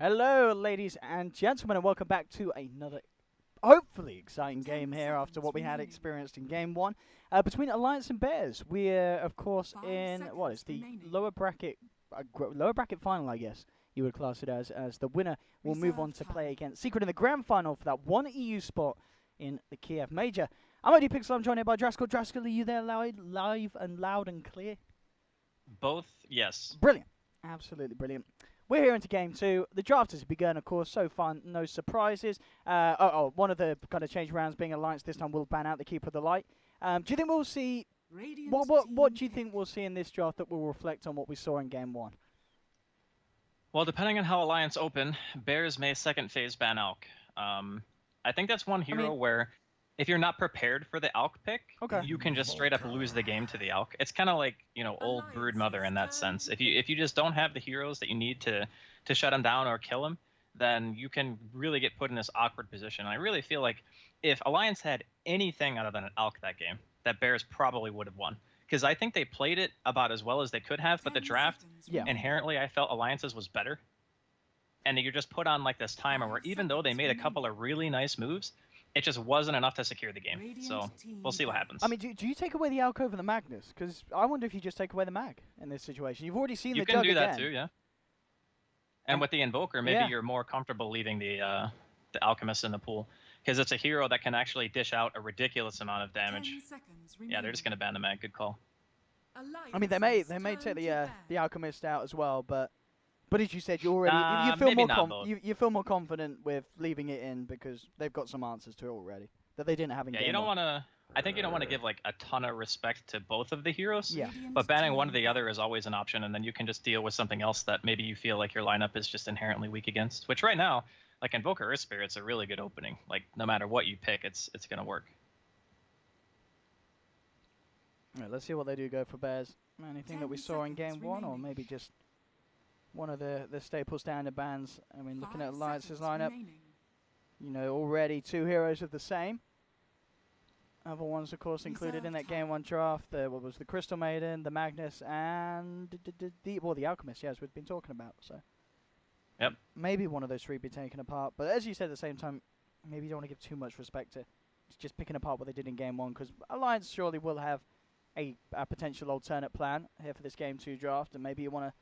Hello, ladies and gentlemen, and welcome back to another, hopefully, exciting game here after what we had experienced in Game 1 between Alliance and Bears. We're, of course, in, what is the lower bracket final, I guess you would class it as the winner will move on to play against Secret in the grand final for that one EU spot in the Kiev Major. I'm OD Pixel, I'm joined here by Draskell. Draskell, are you there live and loud and clear? Both, yes. Brilliant. Absolutely brilliant. We're here into Game 2. The draft has begun, of course, so far, no surprises. One of the kind of change rounds being Alliance this time will ban out the Keeper of the Light. Do you think we'll see... What do you think we'll see in this draft that will reflect on what we saw in Game 1? Well, depending on how Alliance open, Bears may second phase ban Alk. I think that's one hero where if you're not prepared for the Alk pick, you can just straight up lose the game to the Alk. It's kind of like, old Brood Mother in that sense. If you just don't have the heroes that you need to shut him down or kill him, then you can really get put in this awkward position. And I really feel like if Alliance had anything other than an Alk that game, that Bears probably would have won. Because I think they played it about as well as they could have, but the draft, inherently, I felt Alliance's was better. And you're just put on like this timer where even though they made a couple of really nice moves, it just wasn't enough to secure the game. So we'll see what happens. I mean, do you take away the Alk over the Magnus? Because I wonder if you just take away the Mag in this situation. You've already seen the Jug again. You can do that too, yeah. And with the Invoker, maybe you're more comfortable leaving the Alchemist in the pool. Because it's a hero that can actually dish out a ridiculous amount of damage. Yeah, they're just going to ban the Mag. Good call. I mean, they may take the Alchemist out as well, but as you said, you already you feel more confident with leaving it in because they've got some answers to it already that they didn't have in game. You don't want to. I think you don't want to give like a ton of respect to both of the heroes. Yeah. But banning one or the other is always an option, and then you can just deal with something else that maybe you feel like your lineup is just inherently weak against. Which right now, like Invoker Earth Spirit's a really good opening. Like no matter what you pick, it's gonna work. All right, let's see what they do go for Bears. Anything that we saw in game 1, or maybe just one of the staple standard bans. I mean, looking at Alliance's lineup, already 2 heroes of the same. Other ones, of course, included in that game 1 draft. What was the Crystal Maiden, the Magnus, and the Alchemist, as we've been talking about. So, yep. Maybe one of those 3 be taken apart. But as you said at the same time, maybe you don't want to give too much respect to just picking apart what they did in game 1, because Alliance surely will have a potential alternate plan here for this game 2 draft, and maybe you want to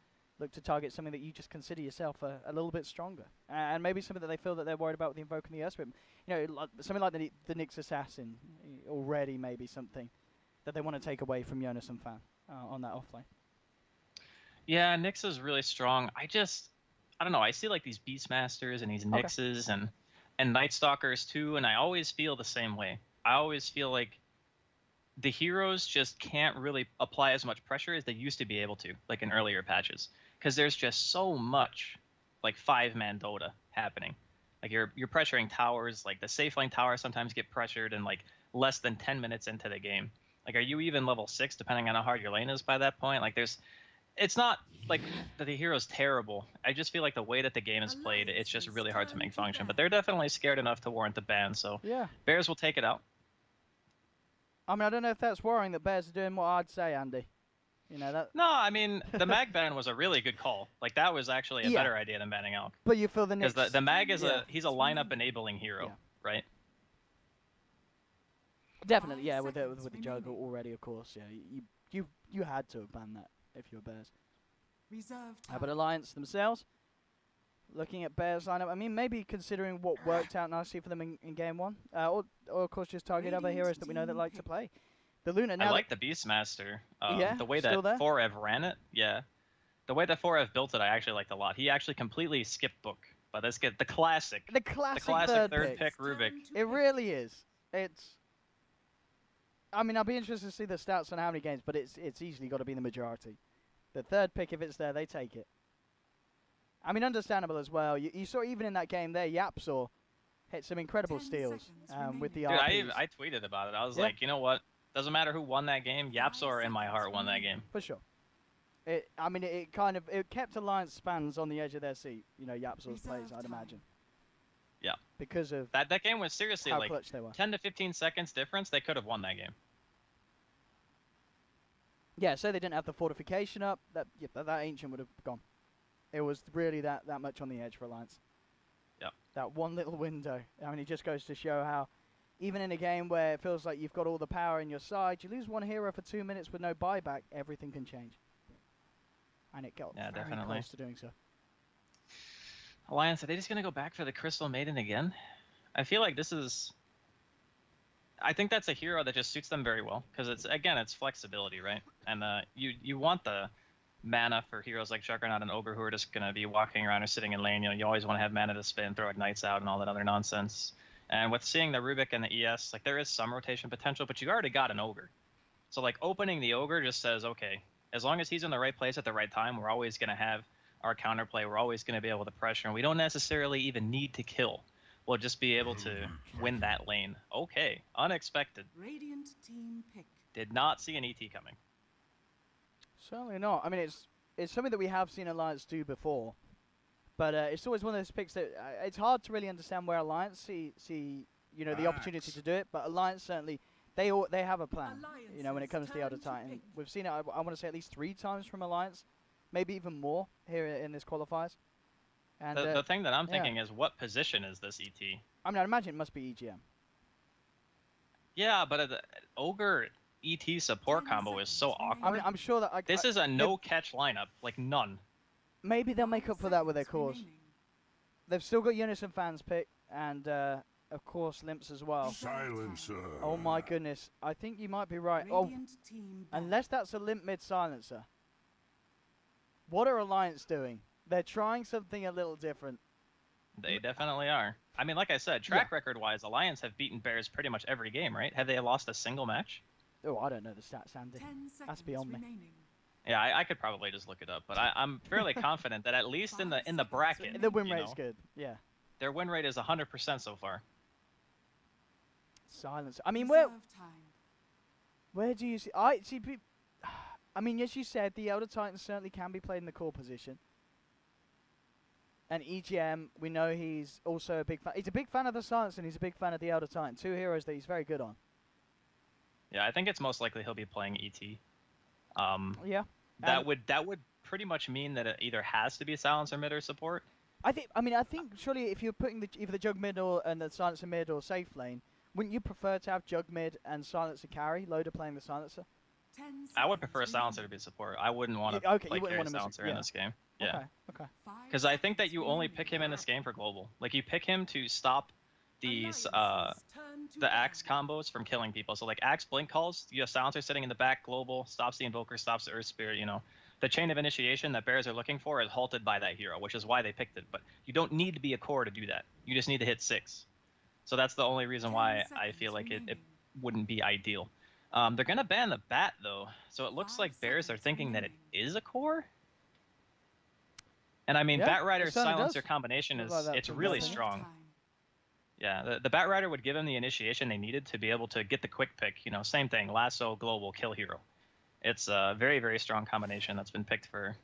look to target something that you just consider yourself a little bit stronger, and maybe something that they feel that they're worried about with the Invoking the Earthspirit. Something like the Nyx Assassin already, maybe something that they want to take away from Jonas and Fan on that offlane. Yeah, Nyx is really strong. I don't know. I see like these Beastmasters and these Nyxes and Night Stalkers too, and I always feel the same way. I always feel like the heroes just can't really apply as much pressure as they used to be able to, like in earlier patches, because there's just so much like 5-man Dota happening. Like you're pressuring towers, like the safe lane towers sometimes get pressured in like less than 10 minutes into the game. Like, are you even level 6 depending on how hard your lane is by that point? Like it's not like that the hero's terrible. I just feel like the way that the game is played, it's just really hard to make function. But they're definitely scared enough to warrant the ban. So yeah, Bears will take it out. I mean, I don't know if that's worrying that Bears are doing what I'd say, Andy. That. No, I mean, the Mag ban was a really good call. Like, that was actually a better idea than banning Alk. But you feel the Nyx... Because the Mag is he's a lineup-enabling hero, right? Definitely, yeah, with the Jug already, of course, yeah. You had to have banned that if you were Bears. But Alliance themselves, looking at Bears lineup, I mean, maybe considering what worked out nicely for them in game 1, or of course just target other heroes that we know that like to play. The Luna. Now I like the Beastmaster. The way that Forev ran it, the way that Forev built it, I actually liked a lot. He actually completely skipped book, but let's get the classic third pick Rubik. It really is. I mean, I'll be interested to see the stats on how many games, but it's easily got to be the majority. The third pick, if it's there, they take it. I mean, understandable as well. You saw even in that game there, Yapsaw hit some incredible steals with the RPs. I tweeted about it. I was like, you know what? Doesn't matter who won that game. Yapsaw in my heart won that game. For sure. It kept Alliance spans on the edge of their seat. Yapsaw's plays, I'd imagine. Yeah. Because of that game was seriously like 10 to 15 seconds difference. They could have won that game. Yeah, so they didn't have the fortification up. That ancient would have gone. It was really that much on the edge for Alliance. Yep. That one little window. I mean, it just goes to show how, even in a game where it feels like you've got all the power in your side, you lose one hero for 2 minutes with no buyback, everything can change. And it got very definitely close to doing so. Alliance, are they just gonna go back for the Crystal Maiden again? I feel like this is. I think that's a hero that just suits them very well because it's flexibility, right? And you want the mana for heroes like Juggernaut and Ogre who are just gonna be walking around or sitting in lane. You always want to have mana to spin, throw ignites out, and all that other nonsense. And with seeing the Rubik and the ES, like there is some rotation potential, but you already got an Ogre. So like opening the Ogre just says, okay, as long as he's in the right place at the right time, we're always gonna have our counterplay. We're always gonna be able to pressure, and we don't necessarily even need to kill. We'll just be able to win that lane. Okay, unexpected. Radiant team pick. Did not see an ET coming. Certainly not. I mean, it's something that we have seen Alliance do before, but it's always one of those picks that it's hard to really understand where Alliance see the opportunity to do it. But Alliance certainly they have a plan. When it comes to the Elder Titan, we've seen it. I want to say at least 3 times from Alliance, maybe even more here in this qualifiers. And the thing that I'm thinking is, what position is this ET? I mean, I imagine it must be EGM. Yeah, but the Ogre ET support combo is so awkward. I mean, I'm sure that this is a no-catch lineup, like none. Maybe they'll make up for that with their cores. They've still got Unison fans pick, and of course Limps as well. Silencer. Oh my goodness, I think you might be right. Unless that's a Limp mid silencer. What are Alliance doing? They're trying something a little different. They definitely are. I mean, like I said, track record-wise, Alliance have beaten Bears pretty much every game, right? Have they lost a single match? Oh, I don't know the stats, Andy. That's beyond me. Yeah, I could probably just look it up, but I'm fairly confident that at least in the bracket, the win rate's good. Yeah. Their win rate is 100% so far. Silence. I mean, where do you see? I mean, as you said, the Elder Titan certainly can be played in the core position. And EGM, we know he's also a big fan. He's a big fan of the Silence, and he's a big fan of the Elder Titan. 2 heroes that he's very good on. Yeah, I think it's most likely he'll be playing ET. Yeah. That would pretty much mean that it either has to be Silencer mid or support. I think surely if you're putting either the Jug mid and the Silencer mid or safe lane, wouldn't you prefer to have Jug mid and Silencer carry, Loader playing the Silencer? I would prefer Silencer to be support. I wouldn't want to play carry Silencer in this game. Yeah. Okay. Because I think that you only pick him in this game for global. Like you pick him to stop these the axe combos from killing people. So like axe blink calls, you have Silencer sitting in the back, global, stops the Invoker, stops the Earth Spirit, The chain of initiation that Bears are looking for is halted by that hero, which is why they picked it. But you don't need to be a core to do that. You just need to hit 6. So that's the only reason why I feel like it wouldn't be ideal. They're going to ban the bat, though. So it looks like Bears are thinking that it is a core. And I mean, Bat Rider Silencer combination it's really strong. Yeah, the Bat Rider would give them the initiation they needed to be able to get the quick pick. Same thing, lasso, global, kill hero. It's a very, very strong combination that's been picked for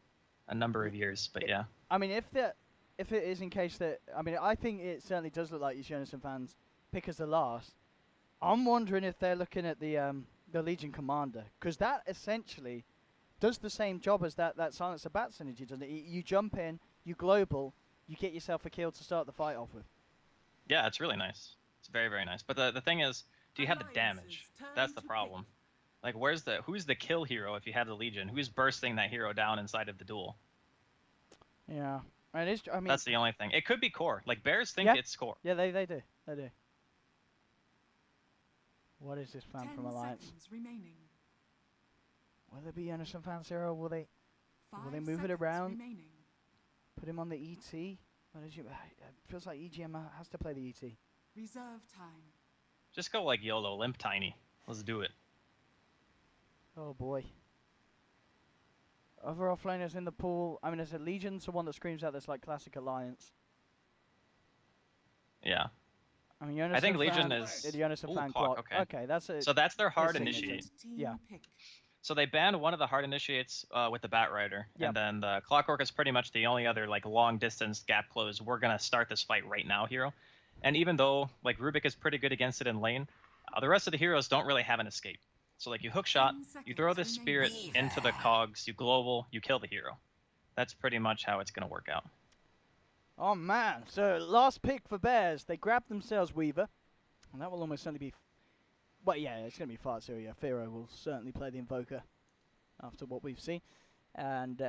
a number of years, but yeah. I mean, if it is in case that... I mean, I think it certainly does look like Unison fans pick as the last. I'm wondering if they're looking at the Legion Commander, because that essentially does the same job as that Silencer Bat synergy, doesn't it? You jump in, you global, you get yourself a kill to start the fight off with. Yeah, it's really nice. It's very, very nice. But the thing is, do you have the damage? That's the problem. Like, who's the kill hero if you have the Legion? Who's bursting that hero down inside of the duel? Yeah. I mean, that's the only thing. It could be core. Like, Bears think it's core. Yeah, they do. They do. What is this plan from Alliance? Will there be Unison fans here, or will they move it around? Put him on the ET? It feels like EGM has to play the ET. Reserve time. Just go like YOLO, limp tiny. Let's do it. Oh boy. Other offlaners in the pool. I mean, there's a Legion's the one that screams out that's like classic Alliance. Yeah. I mean, Unison I think Legion fan, is... the Unison fan clock. Okay, that's it. So that's their hard initiate. Yeah. So they banned one of the hard initiates with the Bat Rider, and then the Clockwork is pretty much the only other like long distance gap close. We're gonna start this fight right now, hero. And even though like Rubik is pretty good against it in lane, the rest of the heroes don't really have an escape. So like you hook shot, you throw the spirit into the cogs, you global, you kill the hero. That's pretty much how it's going to work out. Oh man, so last pick for Bears. They grabbed themselves Weaver, and that will almost certainly be... Well, yeah, it's going to be far too. Yeah, Firo will certainly play the Invoker after what we've seen. And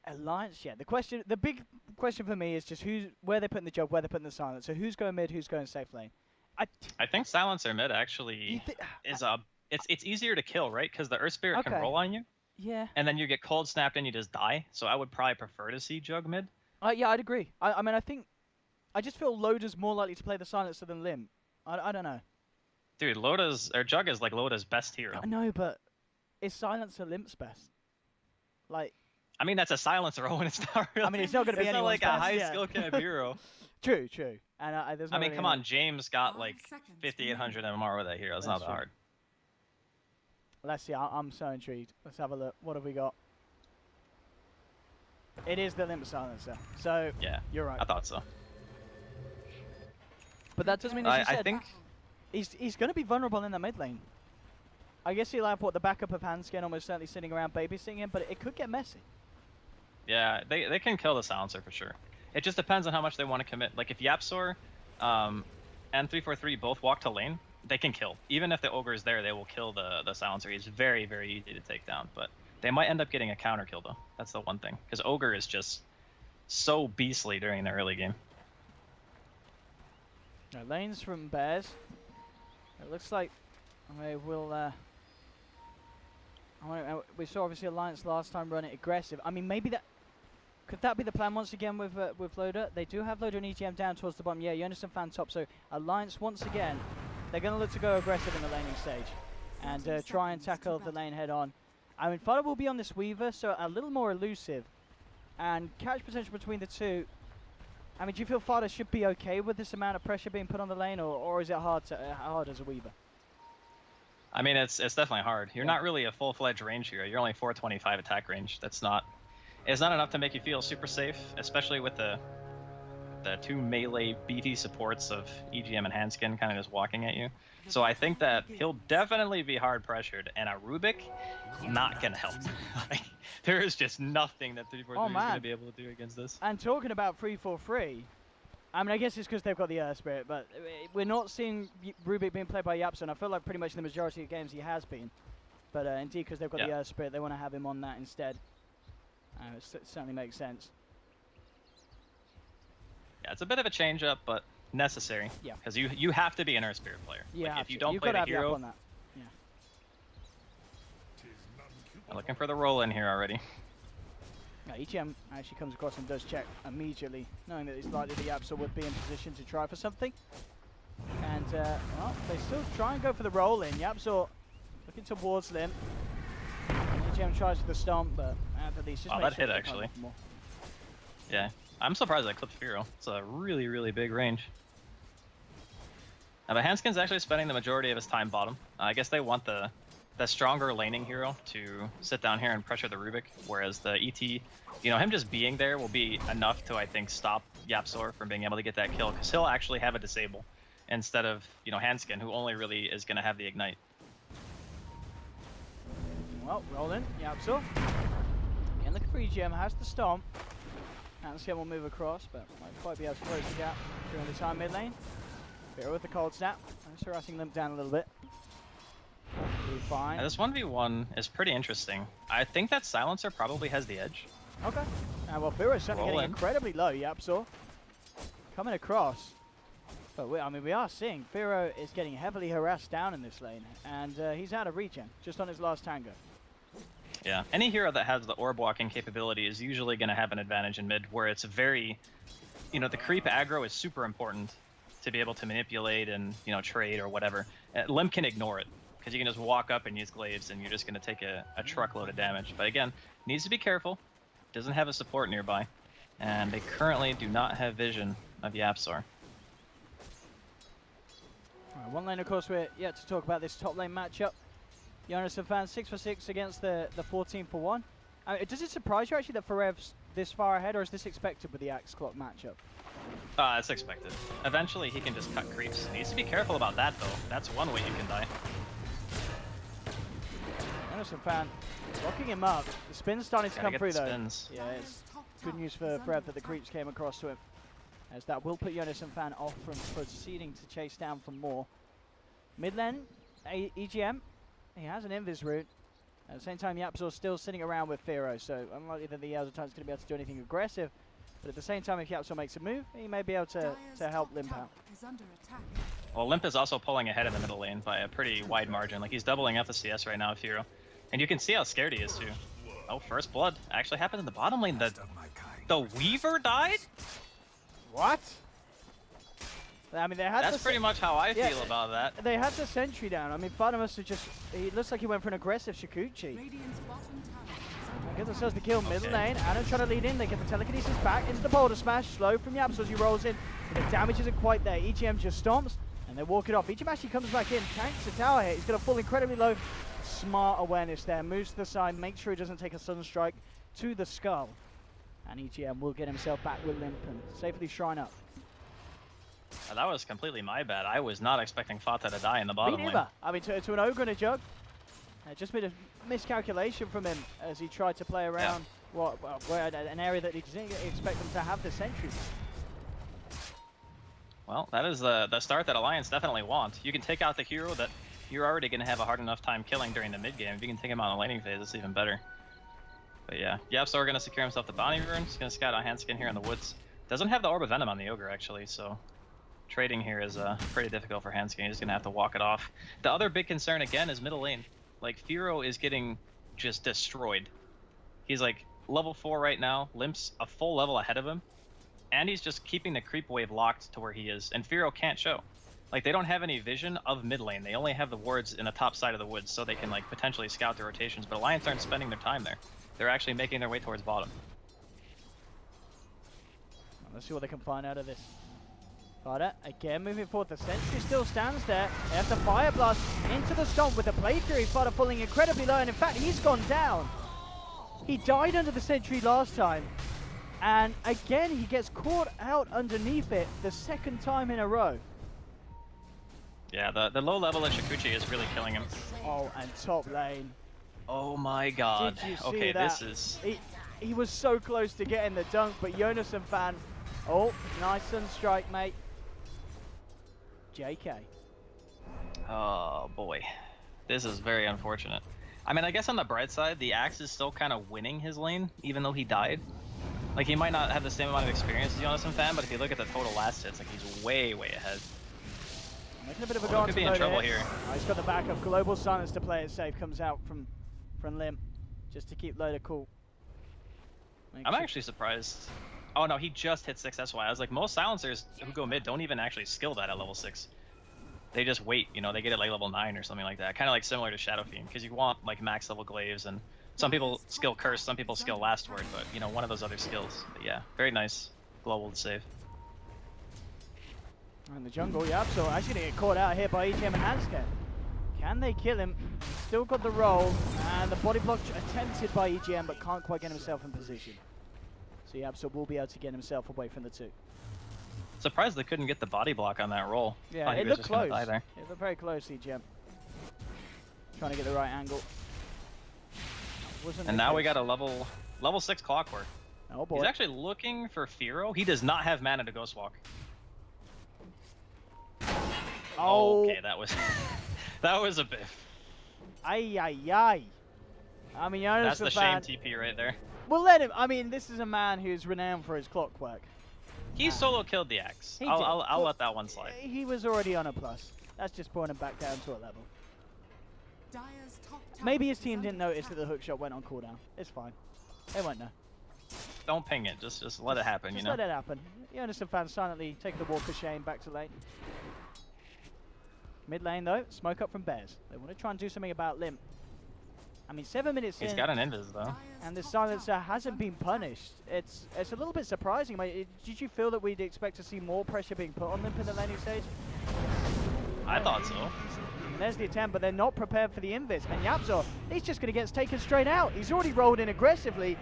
Alliance, yeah, the big question for me is just where they're putting the job, where they're putting the silence. So who's going mid, who's going safe lane? I think Silencer mid actually is it's easier to kill, right? Because the Earth Spirit can Okay. roll on you, Yeah. and then you get cold snapped and you just die. So I would probably prefer to see Jug mid. Yeah, I'd agree. I mean, I just feel Loda's more likely to play the silencer than Lim. I don't know. Dude, Jug is like Loda's best hero. I know, but is silencer Limp's best? Like, I mean, that's a silencer, Owen. It's not really. I mean, it's not going to be it's not anyone's like a best, high yeah. skill cap hero. True. And there's I not mean, really come on, James got 5 like seconds 5,800 MMR with that hero. It's not That's that true. hard. Let's see. I'm so intrigued. Let's have a look. What have we got? It is the Limp silencer. So Yeah, you're right. I thought so. But that doesn't mean, as you I said, think he's going to be vulnerable in the mid lane. I guess he'll have the backup of Handskin almost certainly sitting around babysitting him, but it could get messy. Yeah, they can kill the silencer for sure. It just depends on how much they want to commit. Like if Yapsor and 343 both walk to lane, they can kill. Even if the ogre is there, they will kill the silencer. He's very, very easy to take down. But they might end up getting a counter kill though. That's the one thing. Because ogre is just so beastly during the early game. Lanes from Bears. It looks like they will... we saw obviously Alliance last time run it aggressive. I mean, maybe that... Could that be the plan once again with Loda? They do have Loda and EGM down towards the bottom. Yeah, Jonas and Fan top. So Alliance, once again, they're going to look to go aggressive in the laning stage. And try and tackle the lane head on. I mean, Fada will be on this Weaver, so a little more elusive. And catch potential between the two. I mean, do you feel Fada should be okay with this amount of pressure being put on the lane, or is it hard as a Weaver? I mean, it's definitely hard. You're not really a full-fledged range hero. You're only 425 attack range. It's not enough to make you feel super safe, especially with the two melee BT supports of EGM and Handskin kind of just walking at you. So I think that he'll definitely be hard pressured, and a Rubik not gonna help. Like, there is just nothing that 343 is gonna be able to do against this. And talking about 343, I mean, I guess it's because they've got the Earth Spirit, but we're not seeing Rubik being played by Yapson. I feel like pretty much in the majority of games he has been. But indeed, because they've got the Earth Spirit, they want to have him on that instead. It certainly makes sense. Yeah, it's a bit of a change-up, but necessary. Yeah. Because you have to be an Earth Spirit player. Yeah, like, if you don't You've play got to the have Yap hero, on that. I'm looking for the roll in here already. Yeah, EGM actually comes across and does check immediately, knowing that it's likely the Yapsor would be in position to try for something. And, well, they still try and go for the roll in. Yapsor looking towards Lim. EGM tries for the stomp, but at least just Oh, makes that sure hit they can't actually. do more. Yeah, I'm surprised I clipped Firo. It's a really, really big range. But Hanskin's actually spending the majority of his time bottom. I guess they want the stronger laning hero to sit down here and pressure the Rubik, whereas the ET, you know, him just being there will be enough to, I think, stop Yapsor from being able to get that kill, because he'll actually have a disable instead of, you know, Hanskin, who only really is going to have the ignite. Well, roll in, Yapsor. Again, looking for EGM, has the stomp. Hanskin will move across, but might quite be able to close the gap during the time mid lane. Firo with the cold snap, just harassing them down a little bit. Be fine. Now, this 1v1 is pretty interesting. I think that Silencer probably has the edge. Okay. Well, Firo is certainly Roll getting in. incredibly low, Yapsor. Coming across. But I mean, we are seeing Firo is getting heavily harassed down in this lane, and he's out of regen, just on his last tango. Yeah, any hero that has the orb walking capability is usually going to have an advantage in mid, where it's very, you know, the creep aggro is super important to be able to manipulate and, you know, trade or whatever. Lim can ignore it, because you can just walk up and use glaives and you're just going to take a truckload of damage. But again, needs to be careful. Doesn't have a support nearby. And they currently do not have vision of Yapsor. Right, one lane, of course, we're yet to talk about this top lane matchup. Jonas and Fan 6 for 6 against the 14 for 1. Does it surprise you actually that Farev's this far ahead, or is this expected with the Axe Clock matchup? It's expected. Eventually he can just cut creeps. He needs to be careful about that though. That's one way you can die. Jonas and Fan locking him up. The spin's starting to Gotta come get through the though. spins. Yeah, it's good news for Frev that the creeps came across to him, as that will put Jonas and Fan off from proceeding to chase down for more. Mid lane, EGM, he has an invis route. At the same time, Yapzor's still sitting around with Firo, so unlikely that the Elder Titan's going to be able to do anything aggressive. But at the same time, if Yapzor makes a move, he may be able to help Limp out. Well, Limp is also pulling ahead in the middle lane by a pretty wide margin. Like, he's doubling up the CS right now with Firo. And you can see how scared he is, too. Oh, first blood actually happened in the bottom lane. The Weaver died? What? I mean, they had That's pretty much how I feel about that. They had the sentry down. I mean, Fana must have just... He looks like he went for an aggressive Shikuchi. Get themselves the kill middle lane. Adam trying to lead in. They get the telekinesis back into the boulder smash. Slow from Yapzor as he rolls in. But the damage isn't quite there. EGM just stomps and they walk it off. EGM actually comes back in. Tanks the tower hit. He's going to fall incredibly low. Smart awareness there. Moves to the side. Makes sure he doesn't take a sudden strike to the skull. And EGM will get himself back with Limp and safely shrine up. That was completely my bad. I was not expecting Fata to die in the bottom Me lane. neither. I mean, to an ogre and a jug. Just been a miscalculation from him as he tried to play around an area that he didn't expect them to have the sentry. Well, that is the start that Alliance definitely want. You can take out the hero that you're already going to have a hard enough time killing during the mid game. If you can take him out in the laning phase, it's even better. But yeah, Yapzor going to secure himself the bounty rune. He's going to scout on Handskin here in the woods. Doesn't have the Orb of Venom on the ogre actually, so trading here is pretty difficult for Handskin. He's going to have to walk it off. The other big concern again is middle lane. Like, Firo is getting just destroyed. He's like level 4 right now. Limp's a full level ahead of him. And he's just keeping the creep wave locked to where he is. And Firo can't show. Like, they don't have any vision of mid lane. They only have the wards in the top side of the woods, so they can like potentially scout the rotations. But Alliance aren't spending their time there. They're actually making their way towards bottom. Let's see what they can find out of this. Fada, again moving forward, the sentry still stands there. They have to fire blast into the stomp with the Blade Fury. Fada falling incredibly low, and in fact he's gone down. He died under the sentry last time, and again he gets caught out underneath it the second time in a row. Yeah, the low level of Shikuchi is really killing him. Oh, and top lane. Oh my god. Did you see okay, that? this is... He was so close to getting the dunk, but Jonas and Fan... Oh, nice sunstrike, mate. JK. Oh boy, this is very unfortunate. I mean, I guess on the bright side, the Axe is still kind of winning his lane, even though he died. Like, he might not have the same amount of experience as Jonas and Fan, but if you look at the total last hits, like, he's way ahead. Making a bit of a Could be in trouble here. Oh, he's got the backup. Global Silence to play it safe. Comes out from Limp just to keep Loader cool. I'm actually surprised. Oh no, he just hit 6 SY. I was like, most silencers who go mid don't even actually skill that at level 6. They just wait, you know, they get it like level 9 or something like that. Kind of like similar to Shadow Fiend, because you want like max level glaives, and some people skill Curse, some people skill Last Word, but you know, one of those other skills. But yeah, very nice global to save. In the jungle, Yapzor actually gonna get caught out here by EGM and Hansket. Can they kill him? Still got the roll, and the body block attempted by EGM, but can't quite get himself in position. So Yapzor will be able to get himself away from the two. Surprised they couldn't get the body block on that roll. Yeah, Thought he it was looked just gonna close. die there. It looked very close, EGM. Trying to get the right angle. And now we got a level 6 Clockwork. Oh boy. He's actually looking for Firo. He does not have mana to Ghost Walk. Oh. Okay, that was that was a biff. Ay, ay, ay. I mean, Jonas That's the shame TP right there. We'll let him. I mean, this is a man who's renowned for his clockwork. He solo killed the Axe. He I'll did. let that one slide. He was already on a plus. That's just brought him back down to a level. Dire's top tower Maybe his is team under didn't notice that attack. the hookshot went on cooldown. It's fine. They won't know. Don't ping it. Just let it happen. Just you know. let it happen. Jonas and fans silently taking the walk of shame back to lane. Mid lane though, smoke up from Bears. They want to try and do something about Limp. I mean, 7 minutes He's in, got an invis though. Dire's and the top silencer tower is hasn't under been attack. punished. It's a little bit surprising. Did you feel that we'd expect to see more pressure being put on Limp in the laning stage? I thought so. And there's the attempt, but they're not prepared for the invis. And Yapzor, he's just going to get taken straight out. He's already rolled in aggressively.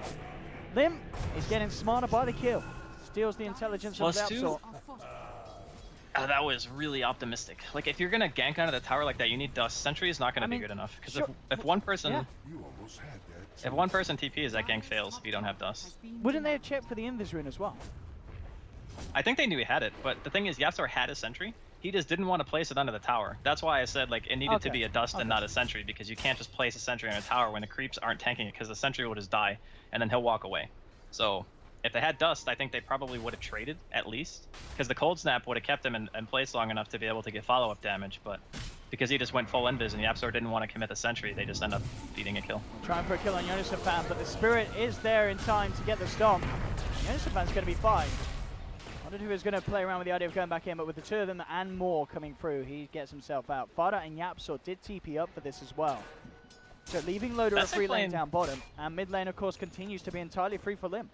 Limp is getting smarter by the kill. Steals the intelligence of +2. Yapzor. Are fortified. That was really optimistic. Like, if you're gonna gank under the tower like that, you need dust. Sentry is not gonna be good enough. Because sure, if one person, yeah. if one person TPs, that gank fails if you don't have dust. Wouldn't they have checked for the Invis rune as well? I think they knew he had it, but the thing is, Yasuo had a sentry. He just didn't want to place it under the tower. That's why I said like it needed to be a dust and not a sentry, because you can't just place a sentry on a tower when the creeps aren't tanking it, because the sentry will just die and then he'll walk away. So if they had dust, I think they probably would have traded at least, because the cold snap would have kept him in place long enough to be able to get follow-up damage. But because he just went full invis and Yapsor didn't want to commit the sentry, they just end up feeding a kill. Trying for a kill on Yonisafan, but the Spirit is there in time to get the stomp. Yonisafan's going to be fine. I wondered who was going to play around with the idea of going back in, but with the two of them and more coming through, he gets himself out. Fada and Yapsor did TP up for this as well. So leaving Loader a free lane down bottom, and mid lane, of course, continues to be entirely free for limb.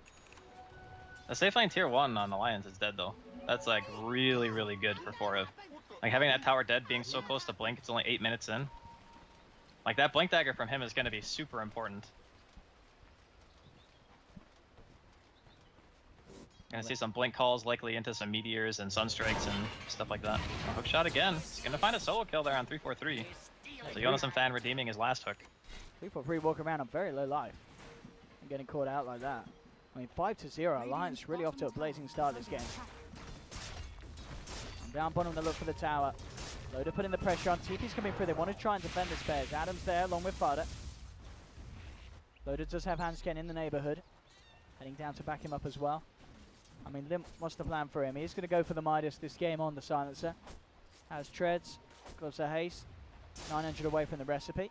The safe lane tier 1 on Alliance is dead though. That's like really, really good for 4ev. Like having that tower dead, being so close to Blink, it's only 8 minutes in. Like that Blink Dagger from him is going to be super important. Gonna see some Blink calls, likely into some Meteors and Sunstrikes and stuff like that. Hook shot again. He's gonna find a solo kill there on 343. So Jonas and Fan redeeming his last hook. 343 walking around on very low life and getting caught out like that. I mean, 5-0, Alliance really off to a blazing start this game. And down bottom to look for the tower. Loader putting the pressure on. TP's coming through. They want to try and defend the spares. Adam's there along with Fada. Loader does have Hansken in the neighborhood. Heading down to back him up as well. I mean, Limp, what's the plan for him? He's going to go for the Midas this game on the Silencer. Has treads, gloves of haste. 900 away from the recipe.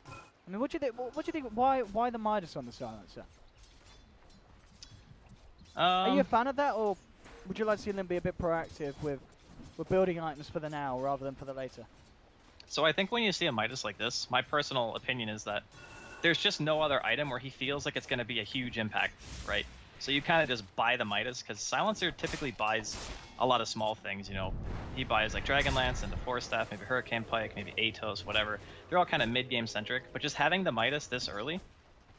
I mean, what do you think? Why the Midas on the Silencer? Are you a fan of that, or would you like to see Limp be a bit proactive with building items for the now rather than for the later? So I think when you see a Midas like this, my personal opinion is that there's just no other item where he feels like it's going to be a huge impact, right? So you kind of just buy the Midas, because Silencer typically buys a lot of small things, you know. He buys like Dragonlance and the Force Staff, maybe Hurricane Pike, maybe Atos, whatever. They're all kind of mid-game centric, but just having the Midas this early,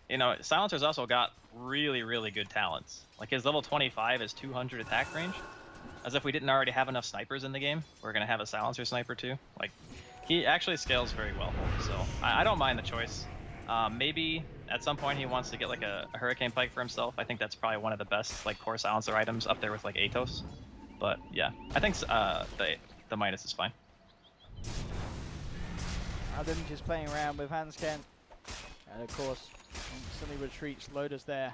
you know, Silencer's also got really, really good talents. Like his level 25 is 200 attack range. As if we didn't already have enough snipers in the game, we're going to have a Silencer sniper too. Like, he actually scales very well, so I don't mind the choice. Maybe at some point he wants to get like a Hurricane Pike for himself. I think that's probably one of the best like core Silencer items, up there with like Atos. But yeah, I think the Midas is fine. Adam just playing around with Hansken. And of course, instantly retreats. Loader's there.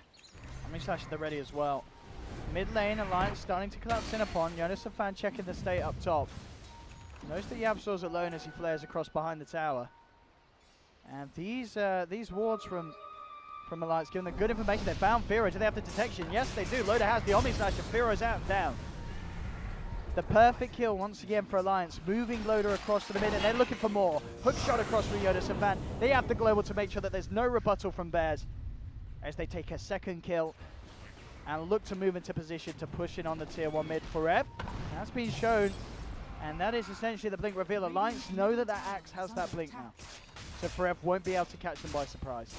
Omni Slash at the ready as well. Mid lane, Alliance starting to collapse in upon. Jonas and Fan checking the state up top. Most of Yabsor's alone as he flares across behind the tower. And these wards from Alliance giving them good information. They found Firo. Do they have the detection? Yes, they do. Loader has the Omni Slash and Firo's out and down. The perfect kill once again for Alliance. Moving Loader across to the mid, and they're looking for more. Hook shot across from Jonas and Van. They have the global to make sure that there's no rebuttal from Bears as they take a second kill and look to move into position to push in on the tier 1 mid for Rev. That's been shown, and that is essentially the blink reveal. Alliance know that that axe has that blink now. So Forev won't be able to catch them by surprise.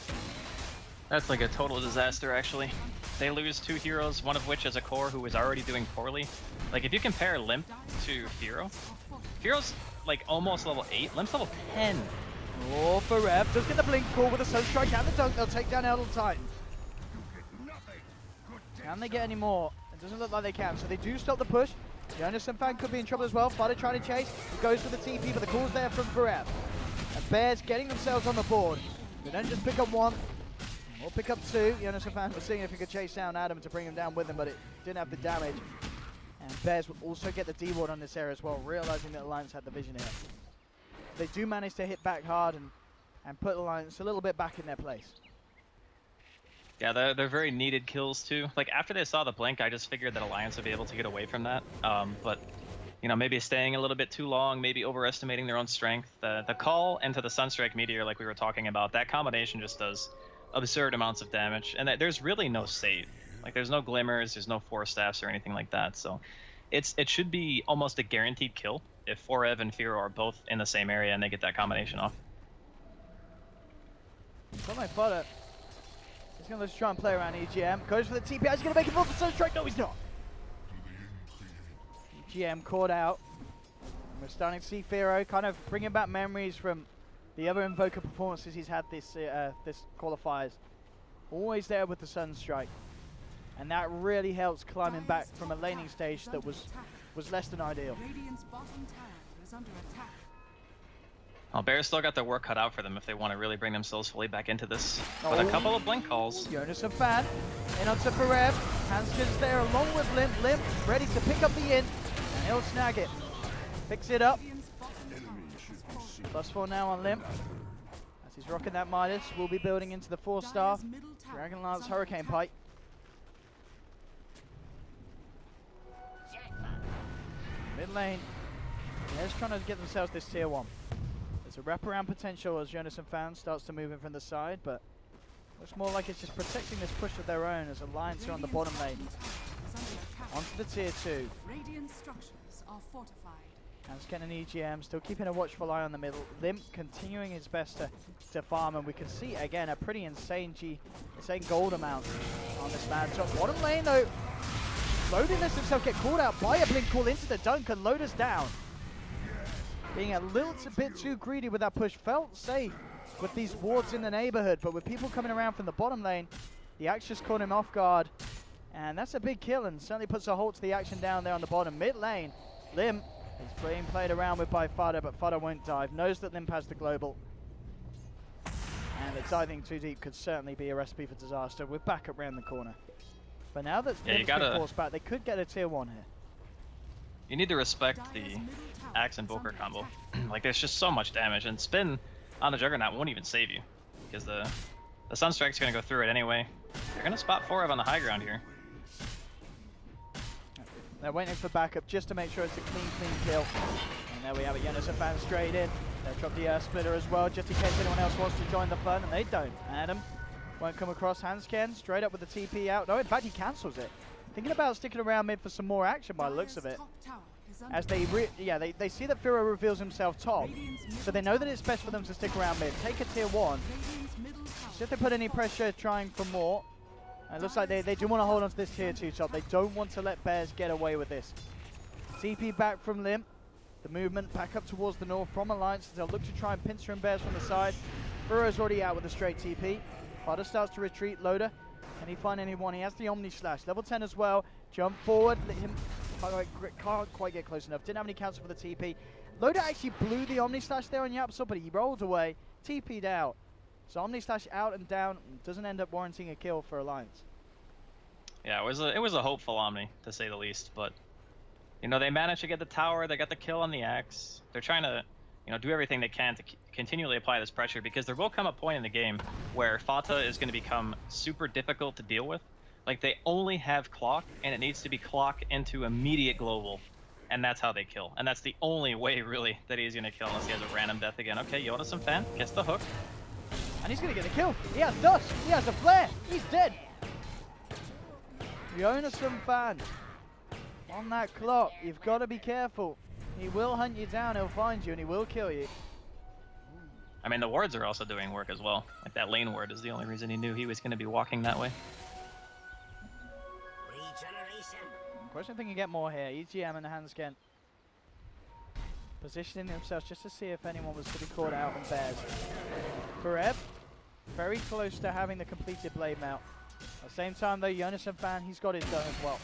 That's like a total disaster, actually. They lose 2 heroes, one of which is a core who is already doing poorly. Like, if you compare Limp to Firo, Firo's like almost level 8, Limp's level 10. Oh, Forev does get the blink call with a Sunstrike and the dunk. They'll take down Eldon Titan. Can they get any more? It doesn't look like they can, so they do stop the push. Jonas and Fan could be in trouble as well. Fada trying to chase. He goes for the TP, but the call's there from Forev. And Bears getting themselves on the board. They don't just pick up one, or pick up 2. Jonas and Fan was seeing if he could chase down Adam to bring him down with him, but it didn't have the damage. And Bears will also get the D-ward on this area as well, realizing that Alliance had the vision here. They do manage to hit back hard and put Alliance a little bit back in their place. Yeah, they're very needed kills too. Like, after they saw the blink, I just figured that Alliance would be able to get away from that. But, you know, maybe staying a little bit too long, maybe overestimating their own strength. The call into the Sunstrike Meteor, like we were talking about, that combination just does absurd amounts of damage. And there's really no save. Like, there's no glimmers, there's no Force Staffs or anything like that. So it should be almost a guaranteed kill if Forev and Firo are both in the same area and they get that combination off. Something like Fada is He's going to try and play around EGM. Goes for the TP. He's going to make it for the Sunstrike. No, he's not. EGM caught out. And we're starting to see Firo kind of bringing back memories from the other Invoker performances he's had this qualifiers. Always there with the Sunstrike. And that really helps climbing back from a laning stage that was less than ideal. Radiant's bottom tower is under attack. Well, Bears still got their work cut out for them if they want to really bring themselves fully back into this. But a couple of blink calls. Jonas and Fan in onto Farev. Hanskin's there along with Limp. Limp ready to pick up the in, and he'll snag it. Picks it up. Radiant's bottom tower has fallen. +4 now on Limp. As he's rocking that Midas, we'll be building into the 4-star. Dire's middle tower Dragon is Lance under Hurricane attack. Pike. Mid lane. They're just trying to get themselves this tier 1. There's a wraparound potential as Jonas and Fan starts to move in from the side, but looks more like it's just protecting this push of their own as Alliance are on the bottom lane. Onto the tier 2. Radiant structures are fortified. Hansken and EGM still keeping a watchful eye on the middle. Limp continuing his best to farm, and we can see again a pretty insane gold amount on this matchup. Bottom lane though, Loda lets himself get called out by a blink call into the dunk, and Loda's down. Being a little bit too greedy with that push, felt safe with these wards in the neighborhood, but with people coming around from the bottom lane, the Axe just caught him off guard, and that's a big kill and certainly puts a halt to the action down there on the bottom. Mid lane, Limp is being played around with by Fada, but Fada won't dive. Knows that Limp has the global, and the diving too deep could certainly be a recipe for disaster. We're back up round the corner. But now that Limp's been forced back, they could get a tier 1 here. You need to respect the Axe and Booker combo. Like, there's just so much damage, and Spin on the Juggernaut won't even save you, because the Sunstrike's going to go through it anyway. You're going to spot Forev on the high ground here. They're waiting for backup just to make sure it's a clean kill. And there we have it, Jonas and Fan straight in. They'll drop the Earth Splitter as well, just in case anyone else wants to join the fun, and they don't. Adam won't come across. Hansken straight up with the TP out. No, in fact, he cancels it. Thinking about sticking around mid for some more action by the looks of it. As they see that Firo reveals himself top, so they know that it's best for them to stick around mid. Take a tier 1. See if they put any pressure trying for more. It looks like they do want to hold on to this tier 2 top. They don't want to let Bears get away with this. TP back from Limp. The movement back up towards the north from Alliance. They'll look to try and pincer and Bears from the side. Firo's already out with a straight TP. Fada starts to retreat. Loda, can he find anyone? He has the Omni Slash. Level 10 as well. Jump forward. Let him can't quite get close enough. Didn't have any cancel for the TP. Loda actually blew the Omni Slash there on Yapsel, but he rolled away. TP'd out. So Omni Slash out and down doesn't end up warranting a kill for Alliance. Yeah, it was a hopeful Omni, to say the least, but you know, they managed to get the tower, they got the kill on the Axe. They're trying to, you know, do everything they can to continually apply this pressure, because there will come a point in the game where Fata is going to become super difficult to deal with. Like, they only have clock, and it needs to be clock into immediate global, and that's how they kill. And that's the only way, really, that he's going to kill, unless he has a random death again. Okay, Jonas and Fan gets the hook. And he's going to get the kill. He has dust. He has a flare. He's dead. Jonas and Fan on that clock. You've got to be careful. He will hunt you down. He'll find you, and he will kill you. I mean, the wards are also doing work as well. Like, that lane ward is the only reason he knew he was going to be walking that way. Question if they can get more here. EGM and Hansken positioning themselves just to see if anyone was to be caught out on Bears. Farev, very close to having the completed blade mount. At the same time though, Jonas and Fan, he's got his done as well.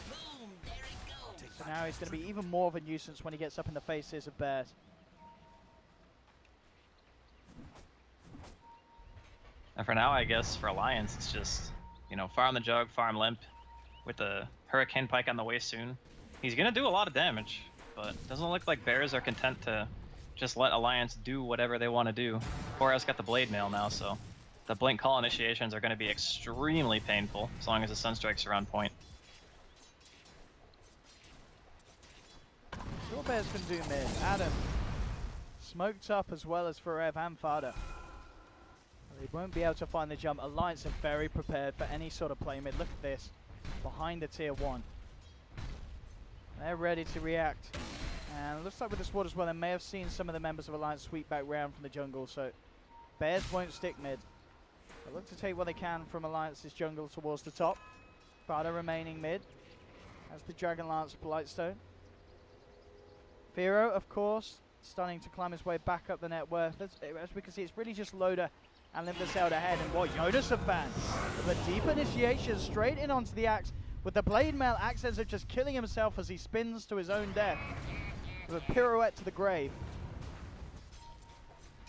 So now he's going to be even more of a nuisance when he gets up in the faces of Bears. And for now, I guess, for Alliance, it's just, you know, farm the Jug, farm Limp, with the Hurricane Pike on the way soon. He's going to do a lot of damage, but it doesn't look like Bears are content to just let Alliance do whatever they want to do. Boreas got the Blade Mail now, so the Blink Call initiations are going to be extremely painful, as long as the Sunstrikes are on point. See what Bears can do mid. Adam smoked up as well as Farev and Fada. They won't be able to find the jump. Alliance are very prepared for any sort of play mid. Look at this. Behind the tier 1. They're ready to react. And it looks like with the sword as well, they may have seen some of the members of Alliance sweep back round from the jungle, so Bears won't stick mid. They look to take what they can from Alliance's jungle towards the top. Fada remaining mid. As the Dragon Lance Blightstone. Firo, of course, starting to climb his way back up the net worth. As we can see, it's really just Loda and Limbaseld ahead. And what Jonas of Fan with a deep initiation straight in onto the axe. With the blade mail, Axe ends up just killing himself as he spins to his own death. With a pirouette to the grave.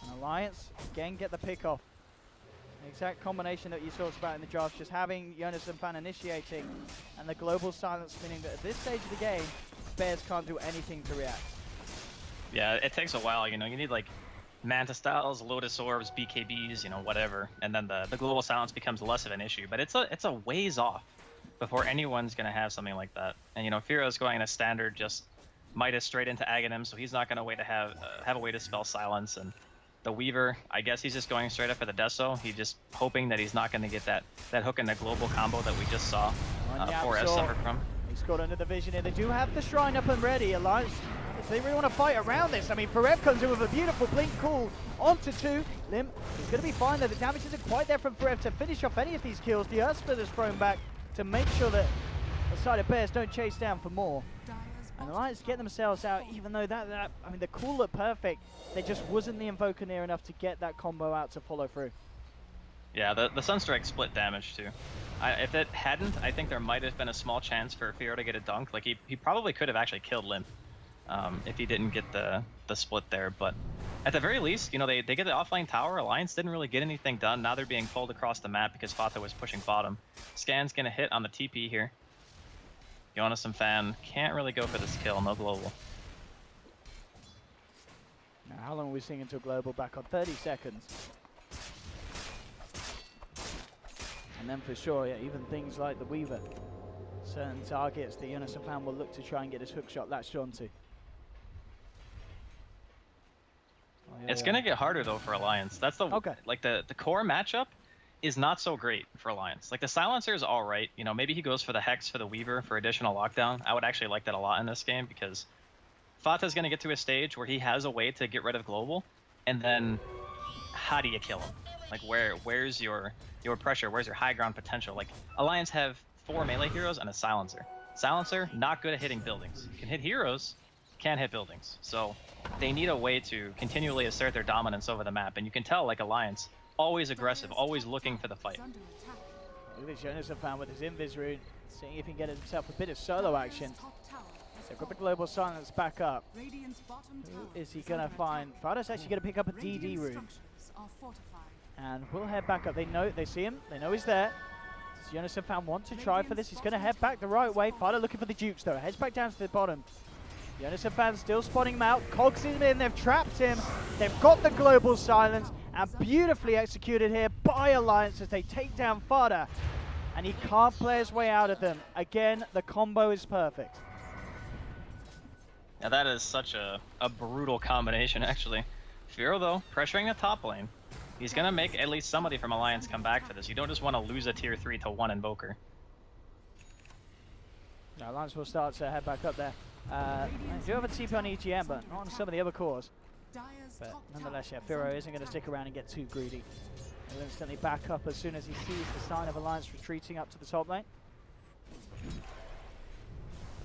And Alliance, again, get the pick off. The exact combination that you talked about in the draft, just having Jonas and Fan initiating, and the global silence, meaning that at this stage of the game, Bears can't do anything to react. Yeah, it takes a while, you know, you need like Manta Styles, Lotus Orbs, BKBs, you know, whatever, and then the global silence becomes less of an issue, but it's a ways off before anyone's going to have something like that. And, you know, Firo's going in a standard, just Midas straight into Aghanim, so he's not going to wait to have a way to spell silence. And the Weaver, I guess he's just going straight up for the Deso. He's just hoping that he's not going to get that hook in the global combo that we just saw 4S suffer from. He's got under the vision here. They do have the Shrine up and ready. Alliance, so they really want to fight around this. I mean, Forev comes in with a beautiful blink cool onto 2. Lim is going to be fine though. The damage isn't quite there from Forev to finish off any of these kills. The Earth Split is thrown back to make sure that the side of Bears don't chase down for more. And Alliance get themselves out, even though I mean, the cool looked perfect. There just wasn't the Invoker near enough to get that combo out to follow through. Yeah, the Sunstrike split damage too. If it hadn't, I think there might have been a small chance for Firo to get a dunk. Like he probably could have actually killed Lim if he didn't get the split there. But at the very least, you know, they get the offlane tower. Alliance didn't really get anything done. Now they're being pulled across the map because Fata was pushing bottom. Scan's gonna hit on the TP here. Jonas and Fan can't really go for this kill, no global. Now, how long are we seeing until global? Back on 30 seconds. And then for sure, yeah, even things like the Weaver. Certain targets that Jonas and Fan will look to try and get his hook shot latched onto. Oh, yeah, It's gonna get harder though for Alliance. That's the like the core matchup is not so great for Alliance. Like the Silencer is all right. You know, maybe he goes for the Hex for the Weaver for additional lockdown. I would actually like that a lot in this game because Fata's gonna get to a stage where he has a way to get rid of global, and then how do you kill him? Like where's your pressure? Where's your high ground potential? Like Alliance have 4 melee heroes and a Silencer. Silencer, not good at hitting buildings. Can hit heroes, can't hit buildings. So they need a way to continually assert their dominance over the map. And you can tell, like Alliance, always aggressive, always looking for the fight. Look at Jonas and Fan with his Invis rune, seeing if he can get himself a bit of solo action. They've got the global silence back up. Who is he going to find? Fada's actually going to pick up a DD rune. And we'll head back up. They see him. They know he's there. Does Jonas and Fan want to try for this? He's going to head back the right way. Fada looking for the Dukes though. Heads back down to the bottom. Jonas and Fan still spotting him out. Cogs him in. They've trapped him. They've got the global silence. And beautifully executed here by Alliance as they take down Fada. And he can't play his way out of them. Again, the combo is perfect. Yeah, that is such a brutal combination, actually. Firo, though, pressuring the top lane. He's going to make at least somebody from Alliance come back for this. You don't just want to lose a tier 3 to 1 Invoker. Now, Alliance will start to head back up there. I do have a TP on EGM, but not on some of the other cores. But nonetheless, yeah, Firo isn't going to stick around and get too greedy. He'll instantly back up as soon as he sees the sign of Alliance retreating up to the top lane.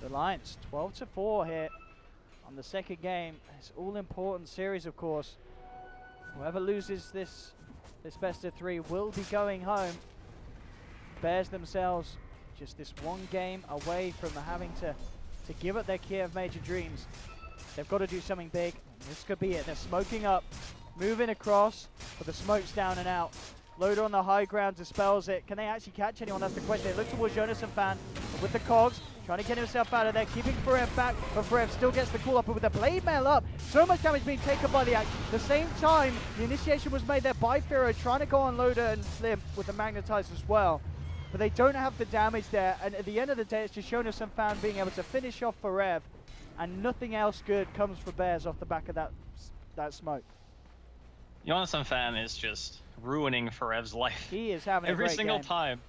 The Alliance, 12-4 here on the second game. It's all important series, of course. Whoever loses this best of 3 will be going home. Bears themselves just this one game away from having to give up their Kiev major dreams. They've got to do something big. This could be it. They're smoking up, moving across, but the smoke's down and out. Loader on the high ground dispels it. Can they actually catch anyone? That's the question. They look towards Jonas and Fan with the Cogs, trying to get himself out of there, keeping Forev back, but Forev still gets the call up, but with the blade mail up, so much damage being taken by the axe. At the same time, the initiation was made there by Firo, trying to go on Loader and Slim with the Magnetize as well. But they don't have the damage there, and at the end of the day, it's just Jonas and Fan being able to finish off Forev, and nothing else good comes for Bears off the back of that smoke. Jonas and Fan is just ruining Forev's life. He is having a great game.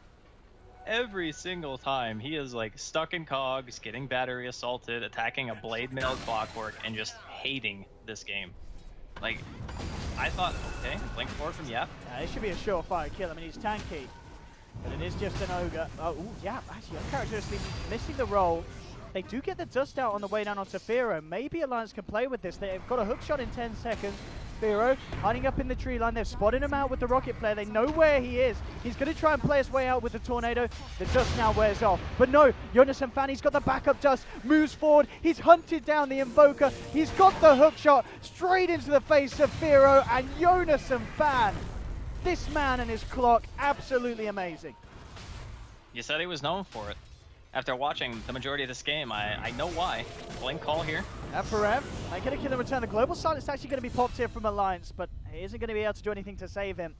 Every single time he is like stuck in cogs, getting battery assaulted, attacking a blade mail clockwork, and just hating this game. Like I thought, okay, blink forward from Yap. Yeah, it should be a surefire kill. I mean, he's tanky, but it is just an ogre. Oh, ooh, yeah, actually, uncharacteristically missing the roll. They do get the dust out on the way down onto Firo. Maybe Alliance can play with this. They've got a hook shot in 10 seconds. Firo hiding up in the tree line. They've spotted him out with the rocket flare. They know where he is. He's going to try and play his way out with the tornado. The dust now wears off. But no, Jonas and Fanny's got the backup dust. Moves forward. He's hunted down the Invoker. He's got the hook shot straight into the face of Firo. And Jonas and Fan, this man and his clock, absolutely amazing. You said he was known for it. After watching the majority of this game, I know why. Blink call here. And Forev, they get a kill in return. The global silence is actually going to be popped here from Alliance, but he isn't going to be able to do anything to save him.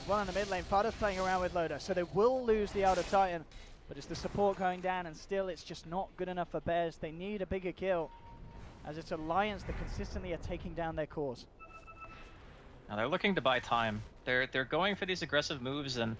As well in the mid lane, Fada's playing around with Loda, so they will lose the Outer Titan, but it's the support going down, and still it's just not good enough for Bears. They need a bigger kill, as it's Alliance that consistently are taking down their cores. Now they're looking to buy time. They're going for these aggressive moves, and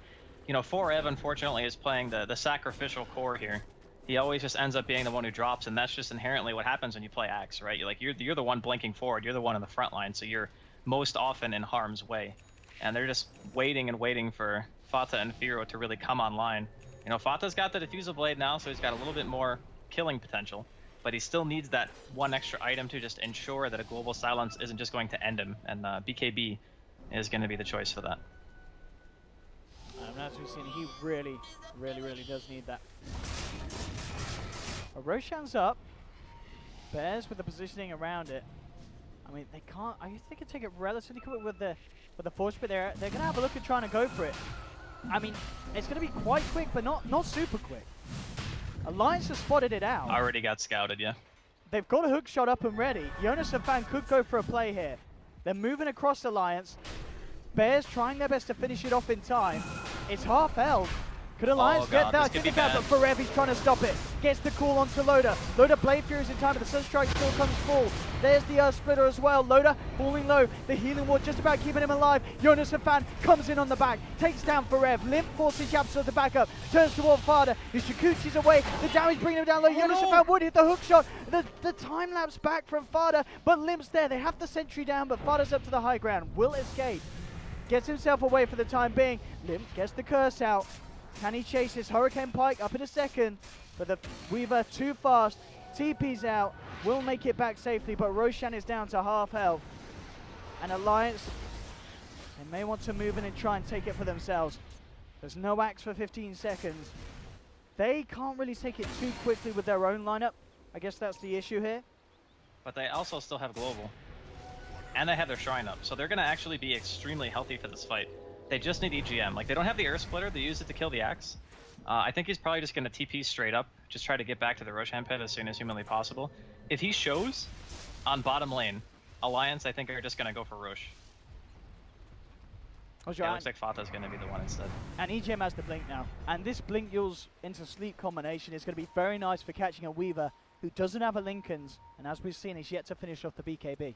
you know, 4Ev unfortunately is playing the sacrificial core here. He always just ends up being the one who drops, and that's just inherently what happens when you play Axe, right? You're the one blinking forward, you're the one in the front line, so you're most often in harm's way. And they're just waiting and waiting for Fata and Firo to really come online. You know, Fata's got the Diffusal Blade now, so he's got a little bit more killing potential, but he still needs that one extra item to just ensure that a global silence isn't just going to end him, and BKB is going to be the choice for that. As we've seen, he really does need that. Roshan's up. Bears with the positioning around it. I mean, they can't. I think they can take it relatively quick with the force, but they're going to have a look at trying to go for it. I mean, it's going to be quite quick, but not super quick. Alliance has spotted it out. Already got scouted, yeah. They've got a hook shot up and ready. Jonas and Fan could go for a play here. They're moving across Alliance. Bears trying their best to finish it off in time. It's half health. Could Alliance get that? Get the gap, but Forev, he's trying to stop it. Gets the call onto Loda. Loda Blade Furies in time, but the Sunstrike still comes full. There's the Earth Splitter as well. Loda falling low. The healing ward just about keeping him alive. Jonas and Fan comes in on the back. Takes down Forev. Limp forces Yapso to back up. Turns toward Fada. Ishikuchi's away. The damage bringing him down low. Jonas and Fan would hit the hook shot. The time lapse back from Fada, but Limp's there. They have the sentry down, but Fada's up to the high ground. Will escape. Gets himself away for the time being. Limp gets the curse out. Can he chase his Hurricane Pike up in a second? But the Weaver too fast. TP's out. Will make it back safely, but Roshan is down to half health. And Alliance, they may want to move in and try and take it for themselves. There's no Axe for 15 seconds. They can't really take it too quickly with their own lineup. I guess that's the issue here. But they also still have Global. And they have their Shrine up, so they're going to actually be extremely healthy for this fight. They just need EGM. Like, they don't have the Earth Splitter, they use it to kill the Axe. I think he's probably just going to TP straight up, just try to get back to the Roshan pit as soon as humanly possible. If he shows on bottom lane, Alliance, I think, are just going to go for Rosh. Yeah, it looks like Fata's going to be the one instead. And EGM has the Blink now. And this Blink Yules into Sleep combination is going to be very nice for catching a Weaver who doesn't have a Lincolns, and as we've seen, he's yet to finish off the BKB.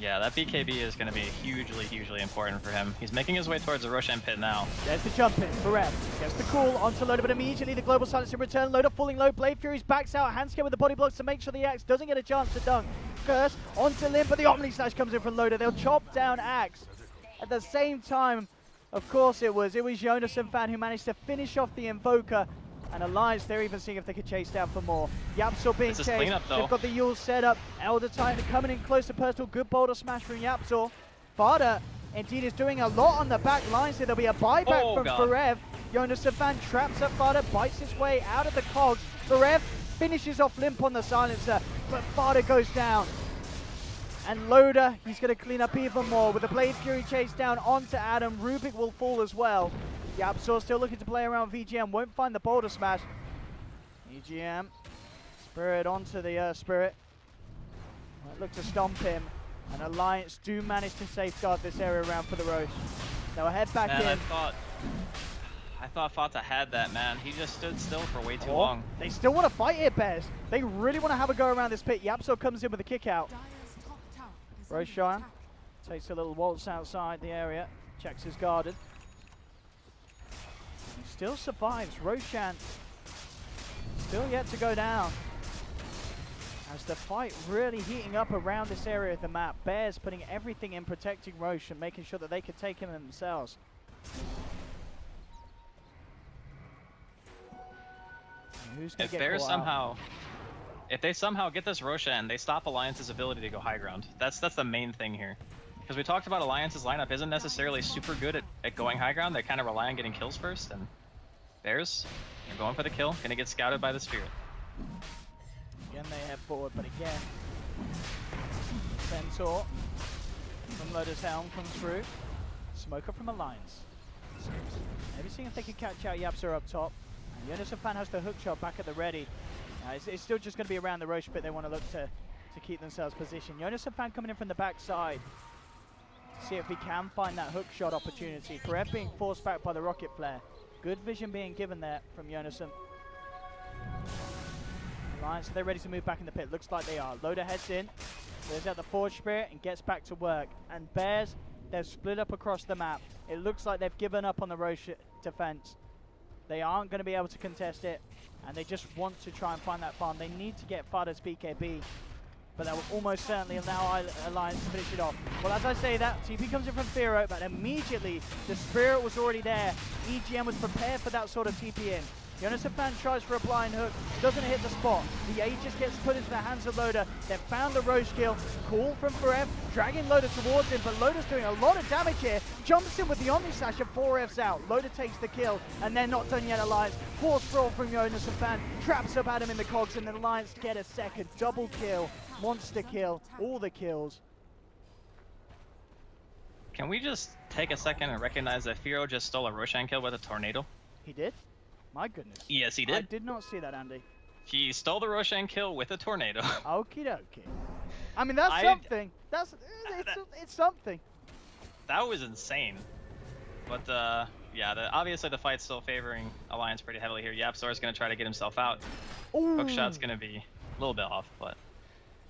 Yeah, that BKB is going to be hugely important for him. He's making his way towards the Roshan pit now. There's the jump in. Forev gets the call onto Loda, but immediately the global silence in return. Loda falling low. Blade Furies backs out. Handscan with the body blocks to make sure the Axe doesn't get a chance to dunk. Curse onto Limp, but the Omni Slash comes in from Loda. They'll chop down Axe. At the same time, of course it was Jonas and Fan who managed to finish off the Invoker. And Alliance, they're even seeing if they could chase down for more. Yapsor being chased. They've got the Yule set up. Elder Titan coming in close to personal. Good boulder smash from Yapsor. Fada, indeed, is doing a lot on the back line, so there'll be a buyback from Forev. Jonas and Fan traps up Fada, bites his way out of the cogs. Forev finishes off Limp on the silencer, but Fada goes down. And Loda, he's going to clean up even more with the Blade Fury chase down onto Adam. Rubik will fall as well. Yapsor still looking to play around VGM, won't find the boulder smash. EGM, Spirit onto the Spirit. Might look to stomp him, and Alliance do manage to safeguard this area around for the Roche. They'll head back in. I thought Fata had that, man. He just stood still for way too long. They still want to fight here, Bears. They really want to have a go around this pit. Yapsor comes in with a kick out. Roshan takes a little waltz outside the area, checks his garden. He still survives. Roshan still yet to go down. As the fight really heating up around this area of the map. Bears putting everything in protecting Roche and making sure that they could take him themselves. Who's gonna If get Bears caught out? if they somehow get this Roshan, they stop Alliance's ability to go high ground. That's the main thing here. Because we talked about Alliance's lineup isn't necessarily super good at going high ground. They kind of rely on getting kills first, and Bears, they're going for the kill, gonna get scouted by the Spirit. Again, they head forward, but again, Centaur from Lotus Helm comes through. Smoker from Alliance. Maybe seeing if they can catch out Yapsa up top. And Jonas and Fan has the hook shot back at the ready. It's still just going to be around the Roche, but they want to look to keep themselves positioned. Jonas and Fan coming in from the backside. See if he can find that hook shot opportunity. Karev being forced back by the rocket flare. Good vision being given there from Jonasen. Alliance, they're ready to move back in the pit. Looks like they are. Loader heads in. There's out the Forge Spirit and gets back to work. And Bears, they've split up across the map. It looks like they've given up on the Roche defense. They aren't going to be able to contest it. And they just want to try and find that farm. They need to get Fada's BKB. But that will almost certainly allow Alliance to finish it off. Well, as I say that, TP comes in from Firo, but immediately the Spirit was already there. EGM was prepared for that sort of TP in. Jonas Fan tries for a blind hook, doesn't hit the spot. The Aegis gets put into the hands of Loader. They've found the Roche kill. Call from Forev, dragging Loader towards him, but Loader's doing a lot of damage here. Jumps in with the Omni Slash and 4F's out. Loader takes the kill, and they're not done yet, Alliance. Force throw from Jonas Fan, traps up Adam in the cogs, and the Alliance get a second. Double kill, monster kill, all the kills. Can we just take a second and recognize that Firo just stole a Roshan kill with a tornado? He did? My goodness. Yes, he did. I did not see that, Andy. He stole the Roshan kill with a tornado. Okie dokie. I mean, that's something. It's something. That was insane. But yeah, obviously the fight's still favoring Alliance pretty heavily here. Yapzor's going to try to get himself out. Ooh. Hookshot's going to be a little bit off, but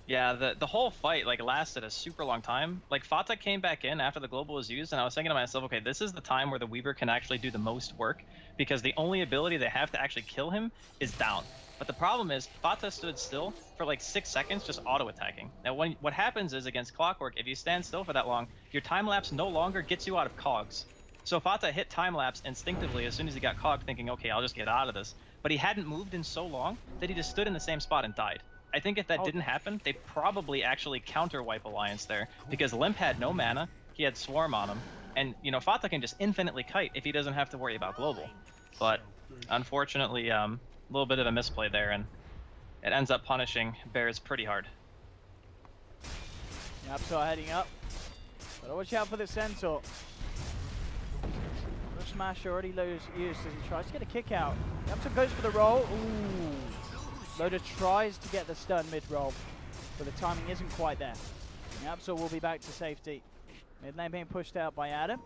yeah, the whole fight like lasted a super long time. Like Fata came back in after the global was used, and I was thinking to myself, okay, this is the time where the Weaver can actually do the most work, because the only ability they have to actually kill him is down. But the problem is Fata stood still for like 6 seconds just auto-attacking. Now what happens is against Clockwork, if you stand still for that long, your time lapse no longer gets you out of cogs. So Fata hit time lapse instinctively as soon as he got cogged, thinking, okay, I'll just get out of this. But he hadn't moved in so long that he just stood in the same spot and died. I think if that didn't happen, they probably actually counter-wipe Alliance there, because Limp had no mana, he had Swarm on him, and, you know, Fata can just infinitely kite if he doesn't have to worry about global. But, unfortunately, a little bit of a misplay there, and it ends up punishing Bears pretty hard. Yep, so heading up. Gotta watch out for the Centaur. The smash already used as he tries to get a kick out. Yep, goes for the roll. Ooh. Loader tries to get the stun mid-roll, but the timing isn't quite there. Yapsa will be back to safety. Mid lane being pushed out by Adam.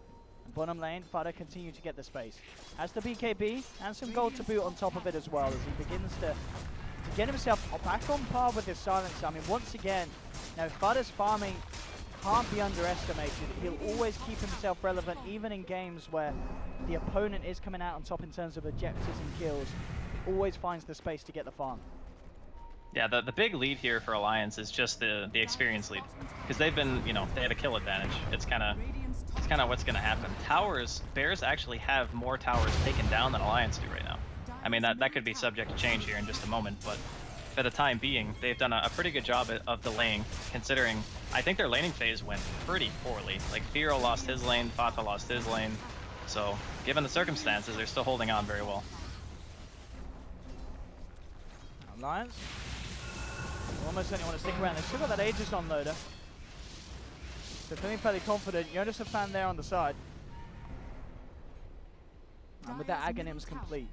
And bottom lane, Fada continue to get the space. Has the BKB and some gold to boot on top of it as well, as he begins to get himself back on par with his silencer. I mean, once again, now Fada's farming can't be underestimated. He'll always keep himself relevant, even in games where the opponent is coming out on top in terms of objectives and kills. He always finds the space to get the farm. Yeah, the big lead here for Alliance is just the experience lead, because they've been, you know, they have a kill advantage. It's kind of what's going to happen. Towers, Bears actually have more towers taken down than Alliance do right now. I mean, that could be subject to change here in just a moment, but for the time being, they've done a pretty good job of delaying, considering I think their laning phase went pretty poorly. Like, Firo lost his lane, Fata lost his lane, so given the circumstances, they're still holding on very well. Alliance almost certainly want to stick around. They've still got that Aegis on Loader. So feeling fairly confident. Jonas a fan there on the side. And with that Aghanim's complete.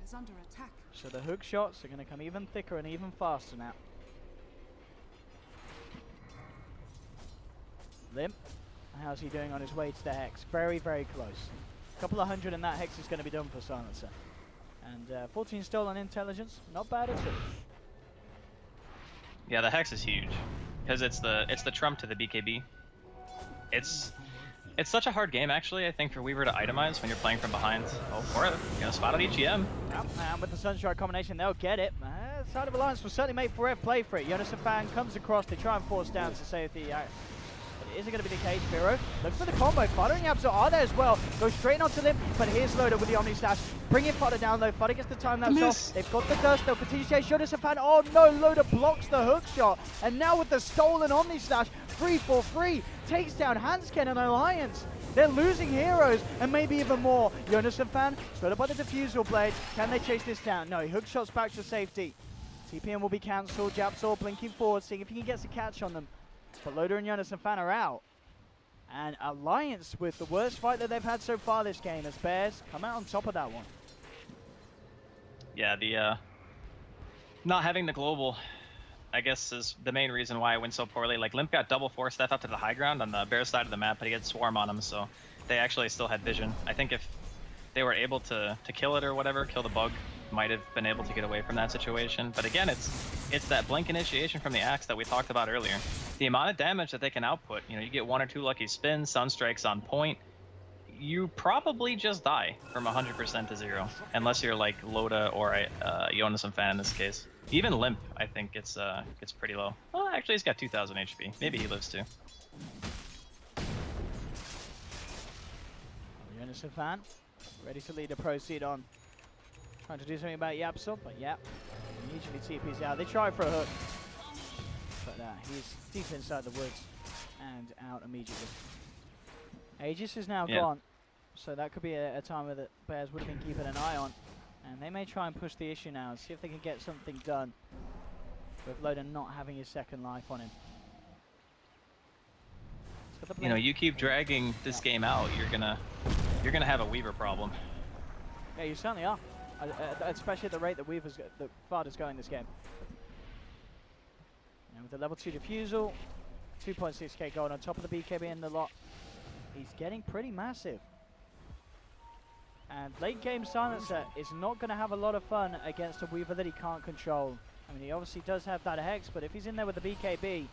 So the hook shots are going to come even thicker and even faster now. Limp. How's he doing on his way to the Hex? Very, very close. A couple of hundred and that Hex is going to be done for Silencer. And 14 stolen intelligence. Not bad at all. Yeah, the Hex is huge, because it's the trump to the BKB. It's such a hard game, actually, I think, for Weaver to itemize when you're playing from behind. Oh, or gonna spot on EGM. Yep, and with the Sunstrike combination, they'll get it. side of Alliance will certainly make Forever play for it. Jonas and Fan comes across, they try and force down to safety. But is it going to be the case? Firo looks for the combo. Fodder and Yabso are there as well. Goes straight onto Limp, but here's Loader with the Omni Slash. Bringing Fodder down though. Fodder gets the time that's off. They've got the dust. They'll continue to chase Jonas and Fan. Oh no, Loader blocks the hook shot. And now with the stolen Omni Slash, 3-4-3 takes down Hansken and Alliance. They're losing heroes, and maybe even more. Jonas and Fan, stood up by the Diffusal Blade. Can they chase this down? No, he hook shots back to safety. TPM will be cancelled. Japsor blinking forward, seeing if he can get a catch on them. But Loader and Jonas and Fan are out. And Alliance with the worst fight that they've had so far this game, as Bears come out on top of that one. Yeah, the not having the global, I guess, is the main reason why it went so poorly. Like, Limp got double force death up to the high ground on the Bears side of the map, but he had Swarm on him, so they actually still had vision. I think if they were able to kill it or whatever, kill the bug, might have been able to get away from that situation. But again, it's that blink initiation from the axe that we talked about earlier. The amount of damage that they can output, you know, you get 1 or 2 lucky spins, Sunstrike's on point, you probably just die from 100% to 0, unless you're like Loda or Jonas and Fan in this case. Even Limp, I think it's pretty low. Well, actually, he's got 2,000 HP. Maybe he lives too. Jonas and Fan, ready to lead the proceed on. Trying to do something about Yapsel, but Yap immediately TP's out. They try for a hook, but he's deep inside the woods and out immediately. Aegis is now gone, so that could be a time where the Bears would have been keeping an eye on. And they may try and push the issue now and see if they can get something done with Loader not having his second life on him. You know, you keep dragging this game out, you're gonna have a Weaver problem. Yeah, you certainly are. Especially at the rate that that Fada's going this game. And with the level 2 Diffusal, 2.6k gold on top of the BKB in the lot, he's getting pretty massive. And late game Silencer is not going to have a lot of fun against a Weaver that he can't control. I mean, he obviously does have that Hex, but if he's in there with the BKB,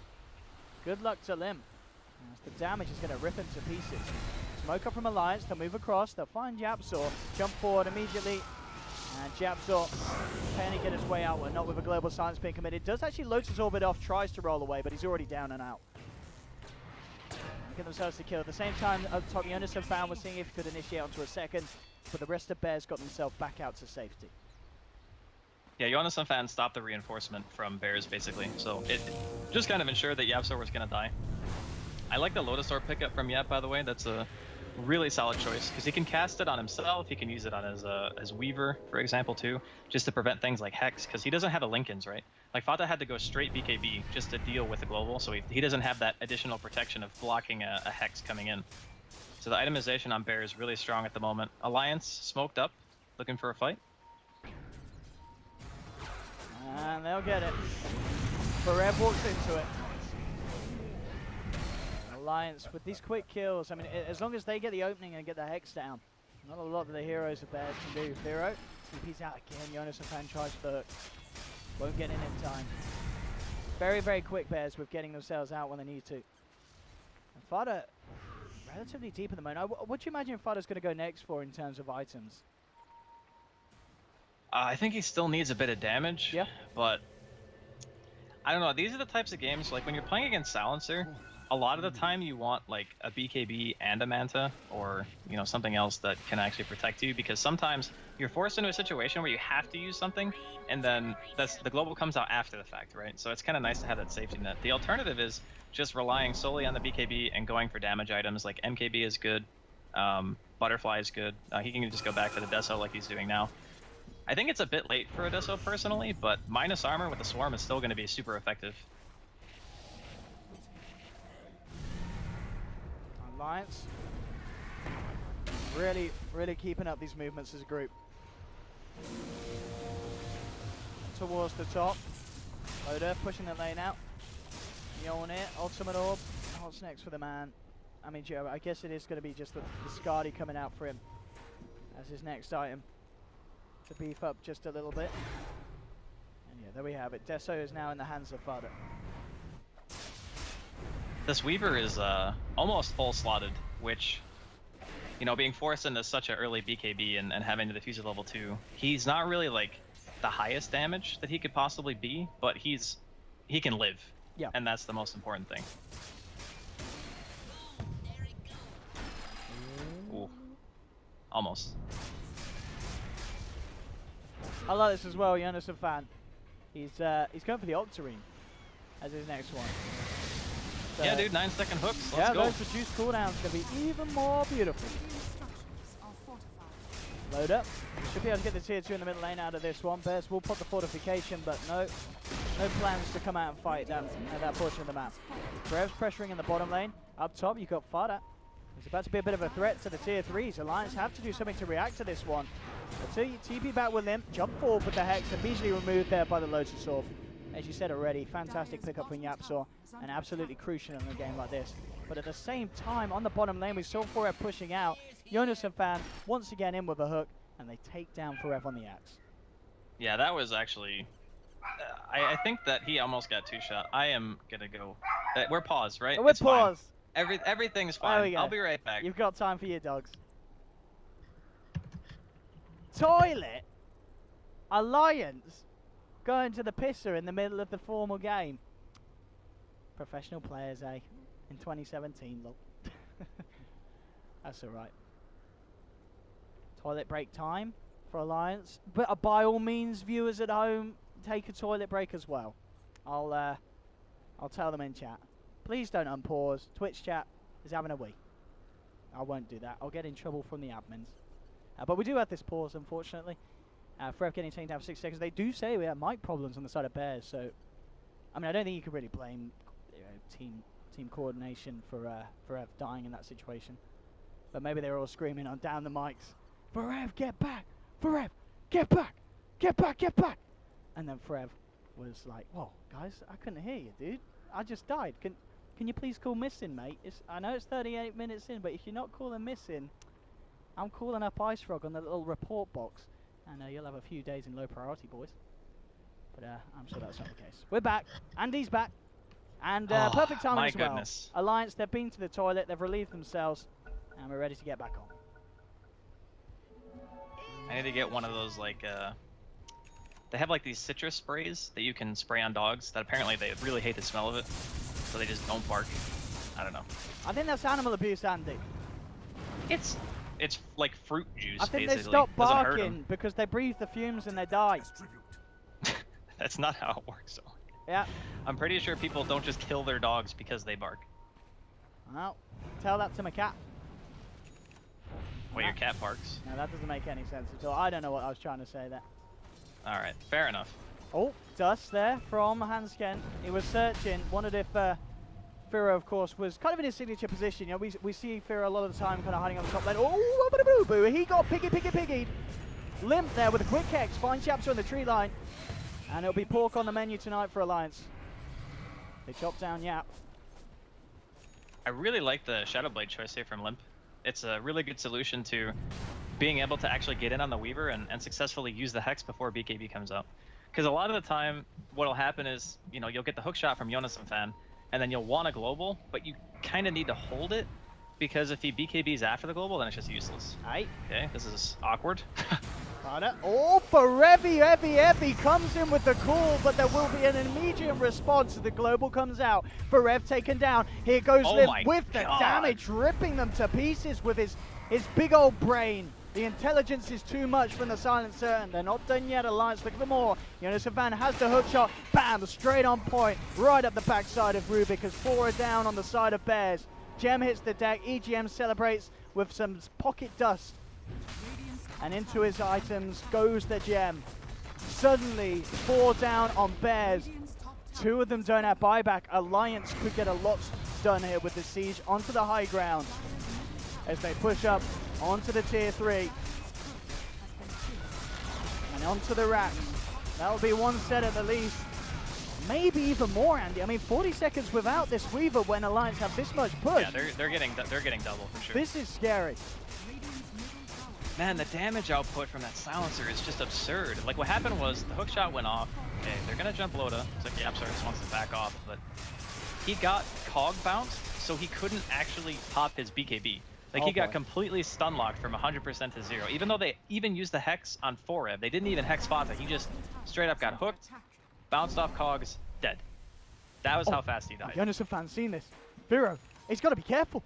good luck to Lim. As the damage is going to rip him to pieces. Smoke up from Alliance, they'll move across, they'll find Japsor, jump forward immediately. And Japsor panicking his way out, well, not with a global silence being committed. Does actually load his orbit off, tries to roll away, but he's already down and out. Get themselves to kill. At the same time, up top, Jonas and Fan was seeing if he could initiate onto a second, but the rest of Bears got themselves back out to safety. Yeah, Jonas and Fan stopped the reinforcement from Bears, basically. So it just kind of ensured that Yapsor was going to die. I like the Lotus Orb pickup from Yap, by the way. That's a really solid choice, because he can cast it on himself, he can use it on his Weaver, for example, too, just to prevent things like Hex, because he doesn't have a Linkens, right? Like, Fata had to go straight BKB just to deal with the global, so he doesn't have that additional protection of blocking a Hex coming in. So the itemization on Bear is really strong at the moment. Alliance smoked up, looking for a fight. And they'll get it. Forev walks into it. Alliance with these quick kills, I mean, as long as they get the opening and get the Hex down, not a lot that the heroes of Bears can do. Firo, TP's out again, Jonas and Fan tries for the hook. Won't get in time. Very, very quick Bears with getting themselves out when they need to. And Fada, relatively deep in the moment. What do you imagine Fada's going to go next for in terms of items? I think he still needs a bit of damage, yeah, but I don't know. These are the types of games, like when you're playing against Silencer, a lot of the time you want like a BKB and a Manta, or you know, something else that can actually protect you, because sometimes you're forced into a situation where you have to use something, and then the global comes out after the fact, right? So it's kind of nice to have that safety net. The alternative is just relying solely on the BKB and going for damage items. Like MKB is good, Butterfly is good. He can just go back to the Deso like he's doing now. I think it's a bit late for a Deso personally, but minus armor with the Swarm is still going to be super effective. Alliance really keeping up these movements as a group. Towards the top. Loader pushing the lane out. Mjolnir, Ultimate Orb. What's next for the man? I mean, Joe, I guess it is going to be just the Skadi coming out for him as his next item to beef up just a little bit. And yeah, there we have it. Deso is now in the hands of Fada. This Weaver is almost full slotted, which, you know, being forced into such an early BKB and having to defuse at level 2, he's not really like the highest damage that he could possibly be, but he can live. Yeah. And that's the most important thing. Ooh. Almost. I like this as well, Jonas a fan. He's going for the Octarine as his next one. So Yeah, dude, 9-second hooks. Let's yeah, go. those reduced cooldowns going to be even more beautiful. Radiant structures are fortified. Load up. Should be able to get the tier 2 in the middle lane out of this one. Bears will pop the fortification, but no plans to come out and fight that portion of the map. Brev's pressuring in the bottom lane. Up top, you've got Fada. It's about to be a bit of a threat to the tier 3s. Alliance have to do something to react to this one. Until you TP back with Limp, jump forward with the Hex, immediately removed there by the Lotus Orb. As you said already, fantastic pickup from Yapsaw, and absolutely crucial in a game like this. But at the same time, on the bottom lane, we saw Forever pushing out. Jonas and Fan once again in with a hook, and they take down Forever on the axe. Yeah, that was actually... I think that he almost got 2-shot. I am going to go... we're paused, right? We're It's fine. paused. Everything's There we fine. go. I'll be right back. You've got time for your dogs. Toilet? Alliance? Going to the pisser in the middle of the formal game. Professional players, eh? In 2017, look. That's alright. Toilet break time for Alliance. But by all means, viewers at home, take a toilet break as well. I'll tell them in chat. Please don't unpause. Twitch chat is having a wee. I won't do that. I'll get in trouble from the admins. But we do have this pause, unfortunately. Frev getting taken down for 6 seconds. They do say we have mic problems on the side of Bears, so I mean, I don't think you could really blame team coordination for Frev dying in that situation. But maybe they were all screaming on down the mics, "Frev, get back! Frev, get back! Get back! Get back!" And then Frev was like, "Whoa, guys, I couldn't hear you, dude. I just died. Can you please call missing, mate? I know it's 38 minutes in, but if you're not calling missing, I'm calling up Ice Frog on the little report box, and you'll have a few days in low priority, boys." But I'm sure that's not the case. We're back. Andy's back. And perfect timing my as well. goodness. Alliance, they've been to the toilet, they've relieved themselves, and we're ready to get back on. I need to get one of those, like, they have, like, these citrus sprays that you can spray on dogs that apparently they really hate the smell of it, so they just don't bark. I don't know. I think that's animal abuse, Andy. It's like fruit juice, I think basically. they stop Doesn't hurt 'em. barking because they breathe the fumes and they die. That's not how it works, though. Yeah. I'm pretty sure people don't just kill their dogs because they bark. Well, tell that to my cat. Well, your cat barks. No, that doesn't make any sense at all. I don't know what I was trying to say there. Alright, fair enough. Oh, dust there from Hansken. He was searching, wondered if Firo, of course, was kind of in his signature position. You know, we see Firo a lot of the time kind of hiding on the top lane. Oh, boo-boo-boo. He got piggied. Limp there with a quick hex. Finds Yapsa on the tree line. And it'll be pork on the menu tonight for Alliance. They chop down Yap. I really like the Shadow Blade choice here from Limp. It's a really good solution to being able to actually get in on the Weaver and successfully use the Hex before BKB comes out. Because a lot of the time, what'll happen is, you know, you'll get the hook shot from Jonas and Fan, and then you'll want a global, but you kind of need to hold it, because if he BKBs after the global, then it's just useless. Aye. Okay, this is awkward. Oh, Forevi Heavy comes in with the call, but there will be an immediate response. The global comes out. Forev taken down. Here goes Oh Limp my with the God. damage, ripping them to pieces with his big old brain. The intelligence is too much from the Silencer, and they're not done yet. Alliance looking for more. Jonas Van has the hook shot. Bam, straight on point, right up the backside of Rubik as 4 are down on the side of Bears. Gem hits the deck. EGM celebrates with some pocket dust. And into his items goes the gem. Suddenly, 4 down on Bears. 2 of them don't have buyback. Alliance could get a lot done here with the siege onto the high ground as they push up onto the tier 3. And onto the racks. That'll be 1 set at the least. Maybe even more, Andy. I mean, 40 seconds without this Weaver when Alliance have this much push. Yeah, they're getting double for sure. This is scary. Man, the damage output from that silencer is just absurd. Like, what happened was the hook shot went off. Okay, they're gonna jump Loda. It's like Yapsar just wants to back off, but he got cog bounced, so he couldn't actually pop his BKB. Like, Oh, he got boy. completely stun locked from 100% to 0. Even though they even used the Hex on 4Rev, they didn't even Hex Fata. He just straight up got hooked, bounced off cogs, dead. That was how fast he died. Jonas and fans seen this. Firo, he's got to be careful.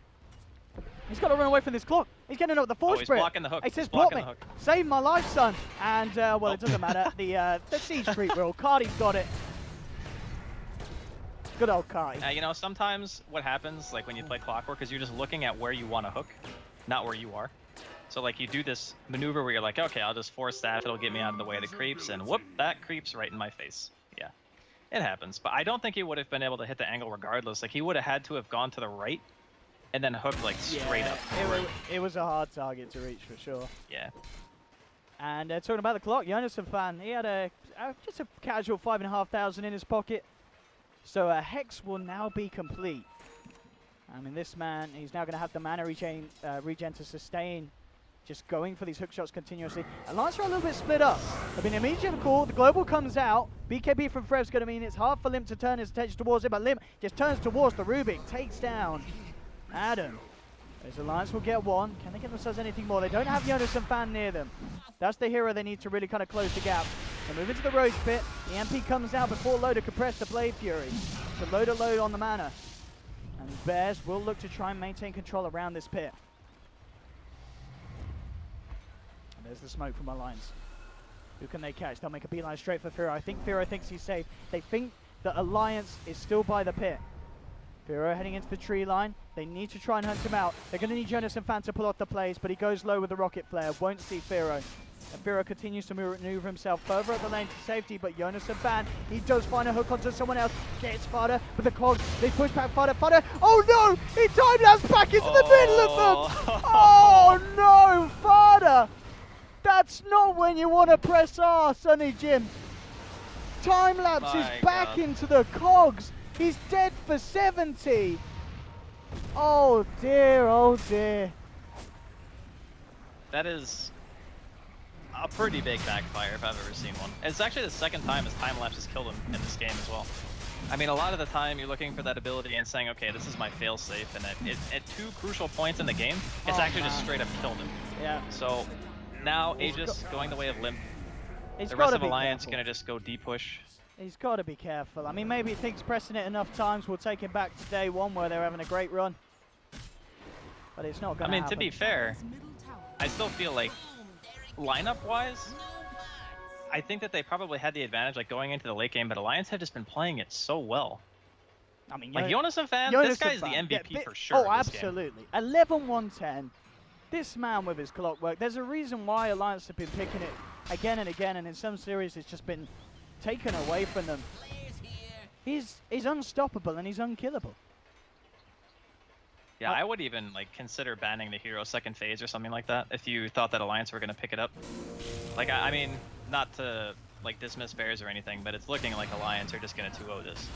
He's got to run away from this clock. He's getting up the force he's spirit. blocking the hook. He says, He's block blocking me. the hook. Save my life, son. And, well, Nope. it doesn't matter. The siege creep rule. Cardi's got it. Good old Cardi. You know, sometimes what happens, like when you play Clockwork, is you're just looking at where you want to hook, not where you are. So, like, you do this maneuver where you're like, okay, I'll just force that. It'll get me out of the way of the creeps. And whoop, that creeps right in my face. Yeah, it happens. But I don't think he would have been able to hit the angle regardless. Like, he would have had to have gone to the right and then hooked, like, straight up. It was a hard target to reach for sure. Yeah. And talking about the clock, Jonas and fan, he had just a casual 5,500 in his pocket. So Hex will now be complete. I mean, this man, he's now going to have the mana regen to sustain, just going for these hook shots continuously. Alliance are a little bit split up. I mean, immediate call, the global comes out. BKB from Frev's going to mean it's hard for Lim to turn his attention towards it, but Lim just turns towards the Rubik, takes down Adam. As Alliance will get one. Can they get themselves anything more? They don't have Jonas and fan near them. That's the hero they need to really kind of close the gap. They move into the Roach Pit. The MP comes out before Loader can press the Blade Fury. So Loader load on the mana. And Bears will look to try and maintain control around this pit. And there's the smoke from Alliance. Who can they catch? They'll make a beeline straight for Firo. I think Firo thinks he's safe. They think that Alliance is still by the pit. Firo heading into the tree line. They need to try and hunt him out. They're going to need Jonas and Fan to pull off the plays, but he goes low with the rocket flare. Won't see Firo. And Firo continues to maneuver himself further up the lane to safety, but Jonas and Fan, he does find a hook onto someone else. Gets Fada with the cogs. They push back Fada. Fada, oh no! He time-lapsed back into the middle of them! Oh no, Fada! That's not when you want to press R, Sonny Jim. Time-lapse is back into the cogs. He's dead for 70. Oh dear, oh dear. That is a pretty big backfire if I've ever seen one. It's actually the second time his time lapse has killed him in this game as well. I mean, a lot of the time you're looking for that ability and saying, okay, this is my fail-safe, and at two crucial points in the game, it's actually just straight up killed him. Yeah. So now Aegis going the way of Limp. The rest of Alliance gonna just go D-push. He's got to be careful. I mean, maybe he thinks pressing it enough times will take him back to day one where they're having a great run. But it's not going to happen. I mean, to be fair, I still feel like lineup-wise, I think that they probably had the advantage like going into the late game, but Alliance have just been playing it so well. I mean, like Jonas and Fan, this guy's the MVP for sure. Oh, absolutely. 11-1-10. This man with his clockwork. There's a reason why Alliance have been picking it again and again, and in some series it's just been taken away from them. He's unstoppable and he's unkillable. Yeah, I would even like consider banning the hero second phase or something like that if you thought that Alliance were going to pick it up. Like, I mean, not to like dismiss Bears or anything, but it's looking like Alliance are just going to 2-0 this.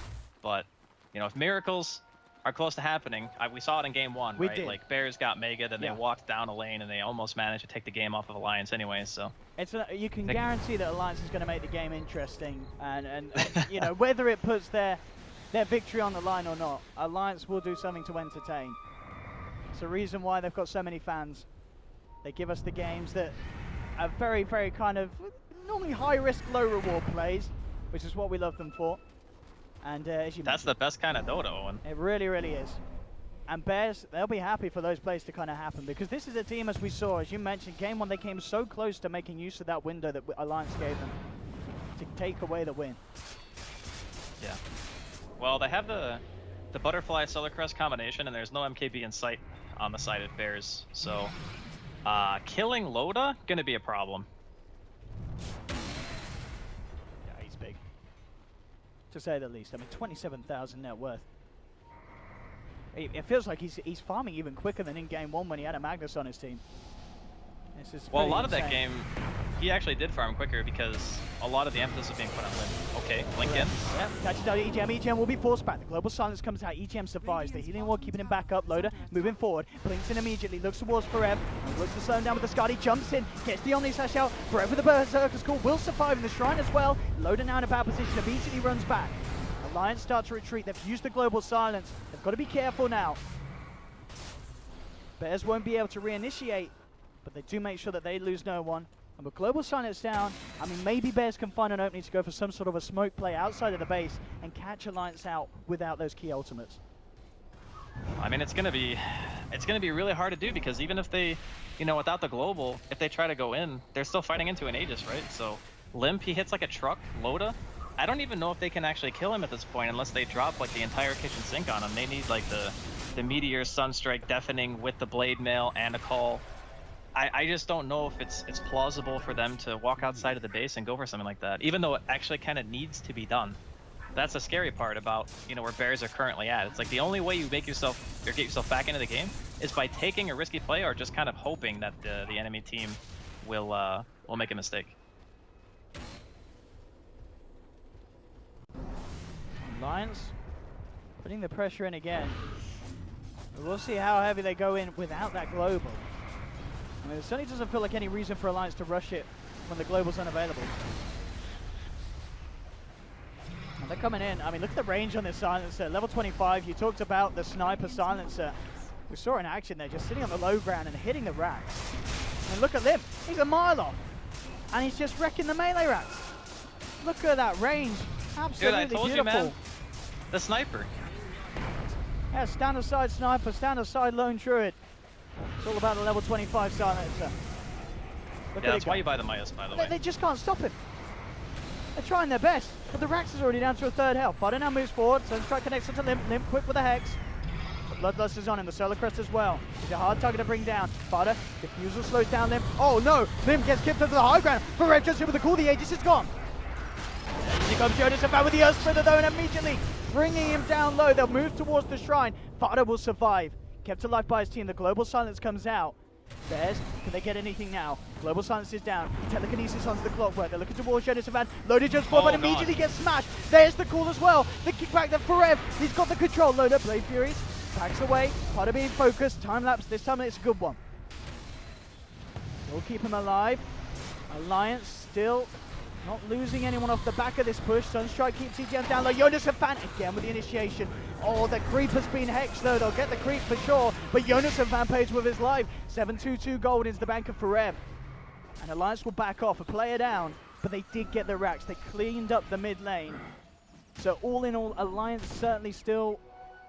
But, you know, if miracles are close to happening, we saw it in game one, right? Like, Bears got Mega, then they walked down a lane and they almost managed to take the game off of Alliance anyway, so. You can guarantee that Alliance is going to make the game interesting, and you know, whether it puts their victory on the line or not, Alliance will do something to entertain. It's the reason why they've got so many fans. They give us the games that are very, very kind of normally high-risk, low-reward plays, which is what we love them for. And as you That's the best kind of Dota, Owen. It really, really is. And Bears, they'll be happy for those plays to kind of happen, because this is a team, as we saw, as you mentioned, game one, they came so close to making use of that window that Alliance gave them to take away the win. Yeah. Well, they have the Butterfly Solar Crest combination, and there's no MKB in sight on the side of Bears, so killing Loda gonna be a problem. Yeah, he's big, to say the least. I mean, 27,000 net worth. It feels like he's farming even quicker than in game one when he had a Magnus on his team. Well, a lot of that game, he actually did farm quicker because a lot of the emphasis was being put on Limp. Okay, Blink in. Yeah, catches down EGM. EGM will be forced back. The global silence comes out. EGM survives. The healing wall keeping him back up. Loader moving forward. Blinks in immediately. Looks towards Forev. Looks to slow him down with the Scotty. Jumps in. Gets the Omni Slash out. Forev with the Berserker's Call. Will survive in the Shrine as well. Loader now in a bad position. Immediately runs back. Alliance start to retreat. They've used the global silence. They've got to be careful now. Bears won't be able to reinitiate, but they do make sure that they lose no one. And with Global Silence down, I mean, maybe Bears can find an opening to go for some sort of a smoke play outside of the base and catch Alliance out without those key ultimates. I mean, it's gonna be really hard to do, because even if they, you know, without the global, if they try to go in, they're still fighting into an Aegis, right? So Limp, he hits like a truck. Loda, I don't even know if they can actually kill him at this point unless they drop like the entire kitchen sink on him. They need like the Meteor, Sunstrike, Deafening with the Blade Mail and a call. I just don't know if it's plausible for them to walk outside of the base and go for something like that, even though it actually kind of needs to be done. That's the scary part about, you know, where Bears are currently at. It's like the only way you make yourself or get yourself back into the game is by taking a risky play or just kind of hoping that the enemy team will make a mistake. Alliance putting the pressure in again. But we'll see how heavy they go in without that global. I mean, it certainly doesn't feel like any reason for Alliance to rush it when the global's unavailable. And they're coming in. I mean, look at the range on this silencer. Level 25, you talked about the sniper silencer. We saw it in action there, just sitting on the low ground and hitting the racks. And look at Lim. He's a mile off. And he's just wrecking the melee racks. Look at that range. Absolutely Dude, I told beautiful. you, man. The sniper. Yeah, stand aside sniper, stand aside lone druid. It's all about the level 25 silencer. Look Yeah, at that's it why go. you buy the Midas, by the way. They just can't stop him. They're trying their best, but the Rax is already down to a third health. Fada now moves forward, Sunstrike connects onto Limp. Limp quick with a Hex. The Bloodlust is on him, the Solar Crest as well. He's a hard target to bring down. Fada, Diffusal slows down Limp. Oh no, Limp gets kicked into the high ground. Forev just hit with the call, the Aegis is gone. Here comes Jonas about with the Earth Splitter though, and immediately bringing him down low. They'll move towards the shrine. Fada will survive. Kept alive by his team, the Global Silence comes out. Bears, can they get anything now? Global Silence is down. Telekinesis onto the clockwork. They're looking towards Jonas Van. Loaded just forward, but immediately gets smashed. There's the call as well. The kickback there for Rev. He's got the control. Loader, Blade Furies. Backs away. Fada being focused. Time lapse. This time it's a good one. We'll keep him alive. Alliance still not losing anyone off the back of this push. Sunstrike keeps EGM down low. Jonas and Fan again with the initiation. Oh, the creep has been hexed though. They'll get the creep for sure. But Jonas and Van pays with his life. 722 gold into the bank of Forev. And Alliance will back off. A player down. But they did get the racks. They cleaned up the mid lane. So all in all, Alliance certainly still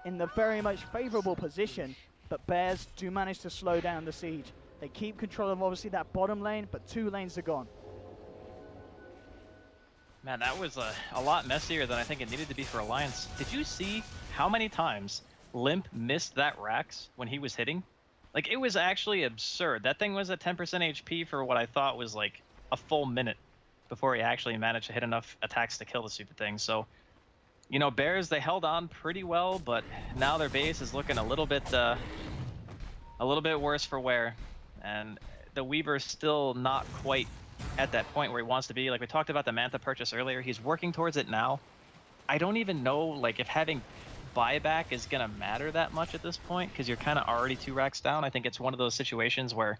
in the very much favorable position. But Bears do manage to slow down the siege. They keep control of obviously that bottom lane, but 2 lanes are gone. Man, that was a lot messier than I think it needed to be for Alliance. Did you see how many times Limp missed that Rax when he was hitting? Like, it was actually absurd. That thing was at 10% HP for what I thought was like a full minute before he actually managed to hit enough attacks to kill the stupid thing. So, you know, Bears, they held on pretty well, but now their base is looking a little bit worse for wear. And the Weaver's still not quite at that point where he wants to be. Like we talked about the Mantha purchase earlier, he's working towards it now. I don't even know like if having buyback is gonna matter that much at this point, because you're kind of already 2 racks down. I think it's one of those situations where,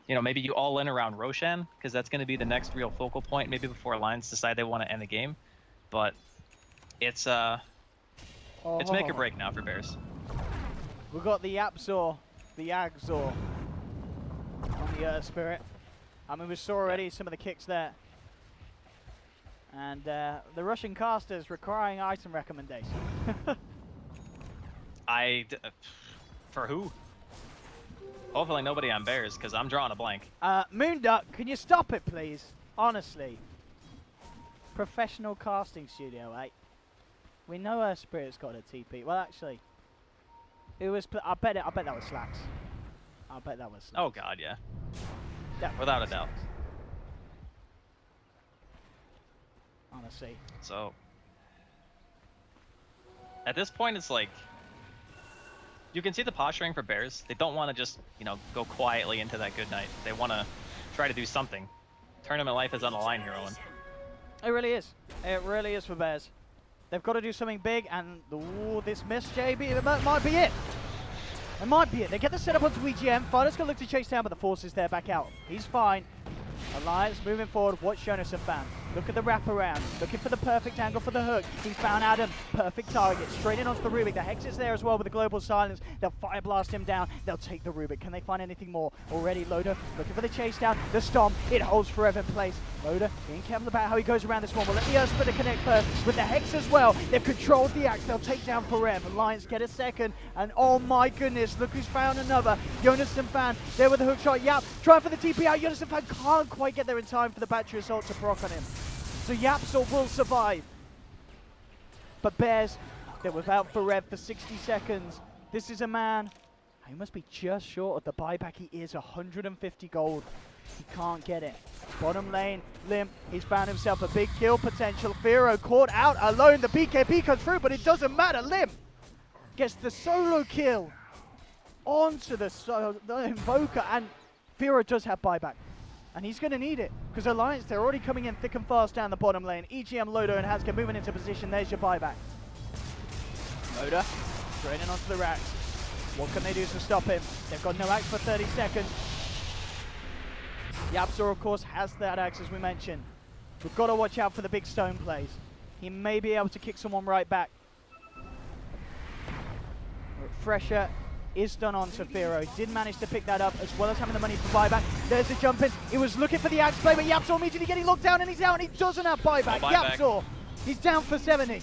you know, maybe you all in around Roshan, because that's going to be the next real focal point, maybe before Alliance decide they want to end the game. But it's make or break now for Bears. We've got the Apzor, the Agzor on the Earth Spirit. I mean, we saw already some of the kicks there. And the Russian casters requiring item recommendation. For who? Hopefully nobody on Bears, because I'm drawing a blank. Moonduck, can you stop it, please? Honestly. Professional casting studio, eh? We know Earth Spirit's got a TP. Well, actually, it was. I bet that was Slacks. I bet that was Slacks. Oh God, yeah. Definitely Without a doubt. Honestly. So at this point, it's like you can see the posturing for Bears. They don't want to just, you know, go quietly into that good night. They want to try to do something. Tournament life is on the line here, Owen. It really is. It really is for Bears. They've got to do something big, and ooh, this miss, JB, it might be it. It might be it. They get the setup onto EGM. Fighter's going to look to chase down, but the force is there back out. He's fine. Alliance moving forward. Watch Jonas and Fan. Look at the wraparound. Looking for the perfect angle for the hook. He found Adam. Perfect target. Straight in onto the Rubik. The Hex is there as well with the global silence. They'll fire blast him down. They'll take the Rubik. Can they find anything more? Already Loader looking for the chase down. The stomp. It holds forever in place. Loader being careful about how he goes around this one. We'll let the Earth Splitter connect first with the Hex as well. They've controlled the axe. They'll take down forever. Lions get a second. And oh my goodness, look who's found another. Jonas and Fan there with the hook shot. Yap trying for the TP out. Jonas and Fan can't quite get there in time for the battery assault to proc on him. So Yapsor will survive. But Bears, they're without Farev for 60 seconds. This is a man, he must be just short of the buyback. He is 150 gold. He can't get it. Bottom lane, Lim, he's found himself a big kill potential. Firo caught out alone. The BKB comes through, but it doesn't matter. Lim gets the solo kill onto the Invoker, and Firo does have buyback. And he's going to need it, because Alliance, they're already coming in thick and fast down the bottom lane. EGM, Loader, and Haska moving into position. There's your buyback. Loader, straight in onto the racks. What can they do to stop him? They've got no axe for 30 seconds. Yapsor, of course, has that axe, as we mentioned. We've got to watch out for the big stone plays. He may be able to kick someone right back. Refresher is done on Firo. Did manage to pick that up, as well as having the money for buyback. There's the jump in. He was looking for the axe play, but Yapsor immediately getting locked down, and he's out, and he doesn't have buyback. No buyback. Yapsor, he's down for 70.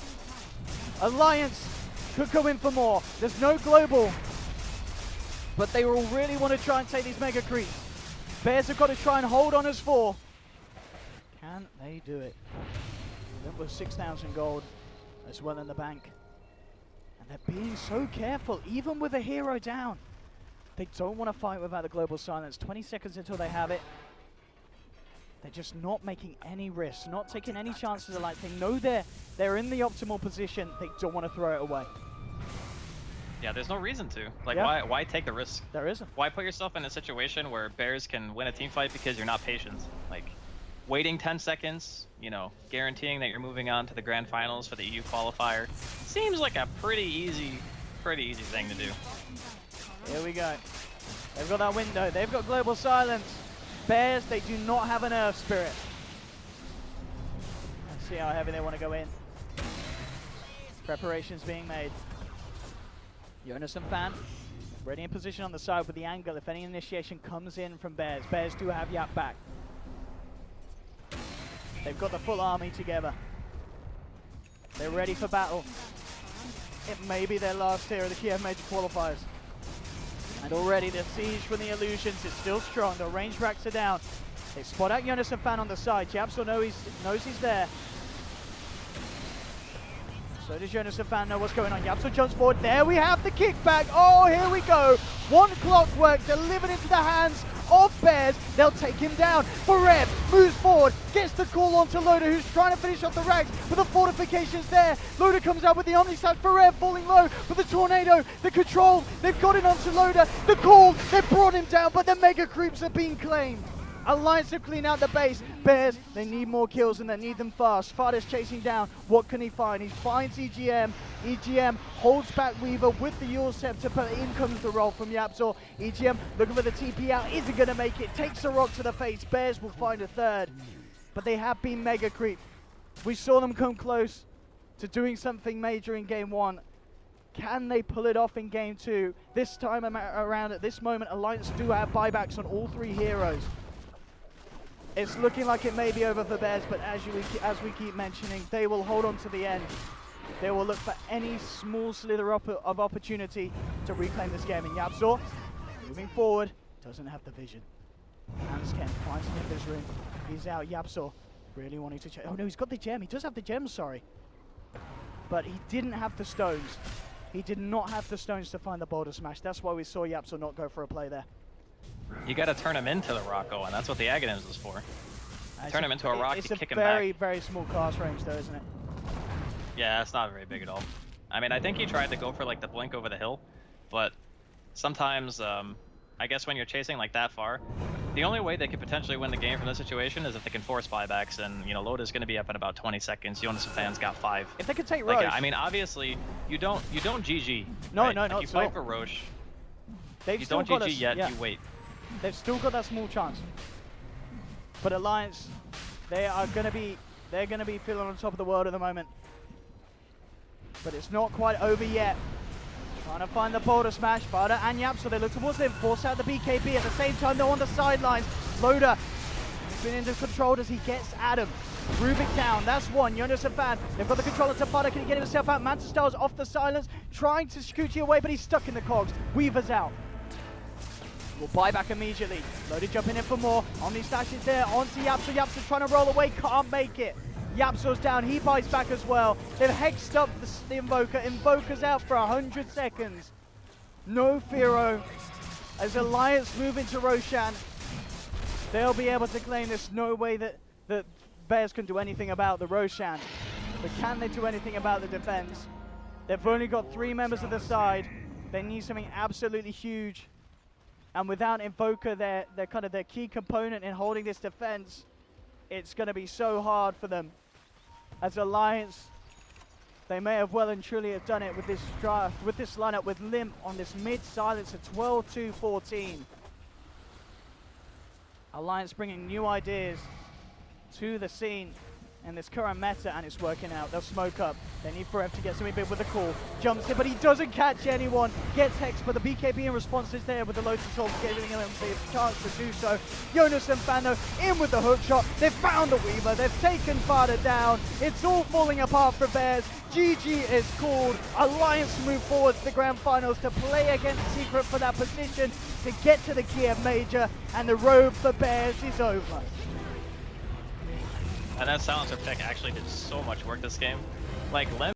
Alliance could go in for more. There's no global, but they will really want to try and take these mega creeps. Bears have got to try and hold on as 4. Can they do it? That was 6,000 gold as well in the bank. And they're being so careful, even with a hero down. They don't want to fight without the global silence. 20 seconds until they have it. They're just not making any risks, not taking any chances of light. They know they're in the optimal position. They don't want to throw it away. Yeah, there's no reason to. Like, Yeah. why take the risk? There isn't. Why put yourself in a situation where Bears can win a team fight because you're not patient? Like, waiting 10 seconds, you know, guaranteeing that you're moving on to the grand finals for the EU qualifier, seems like a pretty easy thing to do. Here we go. They've got that window. They've got global silence. Bears, they do not have an Earth Spirit. Let's see how heavy they want to go in. Preparations being made. Jonas and Fan ready in position on the side with the angle. If any initiation comes in from Bears, Bears do have Yap back. They've got the full army together. They're ready for battle. It may be their last tier of the Kiev Major Qualifiers. And already the siege from the illusions is still strong. The range racks are down. They spot out Jonas and Fan on the side. Japsor knows he's there. So does Jonas and Fan know what's going on. Yapsor jumps forward. There we have the kickback. Oh, here we go. One clockwork delivered into the hands of Bears. They'll take him down. Farev moves forward, gets the call onto Loader, who's trying to finish off the racks, but the fortification's there. Loader comes out with the Omnislash. Farev falling low, but the tornado, the control, they've got it onto Loader. The call, they've brought him down, but the mega creeps are being claimed. Alliance to clean out the base. Bears, they need more kills and they need them fast. Farda's chasing down. What can he find? He finds EGM. EGM holds back Weaver with the Yule Scepter, but in comes the roll from Yapsor. EGM looking for the TP out. Isn't going to make it. Takes a rock to the face. Bears will find a third. But they have been mega creep. We saw them come close to doing something major in game 1. Can they pull it off in game 2? This time around, at this moment, Alliance do have buybacks on all 3 heroes. It's looking like it may be over for Bears, but as we keep mentioning, they will hold on to the end. They will look for any small slither of opportunity to reclaim this game. And Yapsor, moving forward, doesn't have the vision. Hansken finds him in this room. He's out. Yapsor really wanting to check. Oh no, he's got the gem. He does have the gem, sorry. But he didn't have the stones. He did not have the stones to find the boulder smash. That's why we saw Yapsor not go for a play there. You got to turn him into the Rocco, and that's what the Aghanims is for. Turn him into a rock, you kick him back. It's a very small cast range though, isn't it? Yeah, it's not very big at all. I mean, I think he tried to go for like the blink over the hill, but sometimes, I guess when you're chasing like that far, the only way they could potentially win the game from this situation is if they can force buybacks, and you know, Loda's going to be up in about 20 seconds. Jonas and Fan's got 5. If they could take like, Roche. I mean, obviously, you don't GG. No, right? no, like, not you at fight all. for Roche. They've You still don't got GG yet, yeah. you wait. They've still got that small chance. But Alliance, they are going to be They're going to be feeling on top of the world at the moment. But it's not quite over yet. Trying to find the boulder smash. Vada and Yap, so they look towards him, force out the BKB. At the same time, they're on the sidelines. Loader has been into control as he gets Adam. Rubik down, that's one. Jonas and Van, they've got the controller to Vada. Can he get himself out? Manta Styles off the silence, trying to scooch away, but he's stuck in the cogs. Weaver's out. Will buy back immediately. Loader jumping in for more. Omni Slash is there onto Yapso. Yapso trying to roll away, can't make it. Yapso's down, he buys back as well. They've hexed up the Invoker. Invoker's out for 100 seconds. No Firo. As Alliance move into Roshan, they'll be able to claim this. No way that Bears can do anything about the Roshan. But can they do anything about the defense? They've only got 3 members of the side. They need something absolutely huge. And without Invoker, they're kind of their key component in holding this defense, it's going to be so hard for them. As Alliance, they may have well and truly have done it with this draft, with this lineup, with Limp on this mid-silence of 12-2-14. Alliance bringing new ideas to the scene in this current meta, and it's working out. They'll smoke up. They need Forev to get something big with a call. Jumps in, but he doesn't catch anyone. Gets hexed, but the BKB in response is there with the Lotus Soul giving him the chance to do so. Jonas and Fano in with the hook shot. They've found the Weaver. They've taken Vada down. It's all falling apart for Bears. GG is called. Alliance move forward to the grand finals to play against Secret for that position to get to the Kiev Major, and the road for Bears is over. And that silencer pick actually did so much work this game. Like,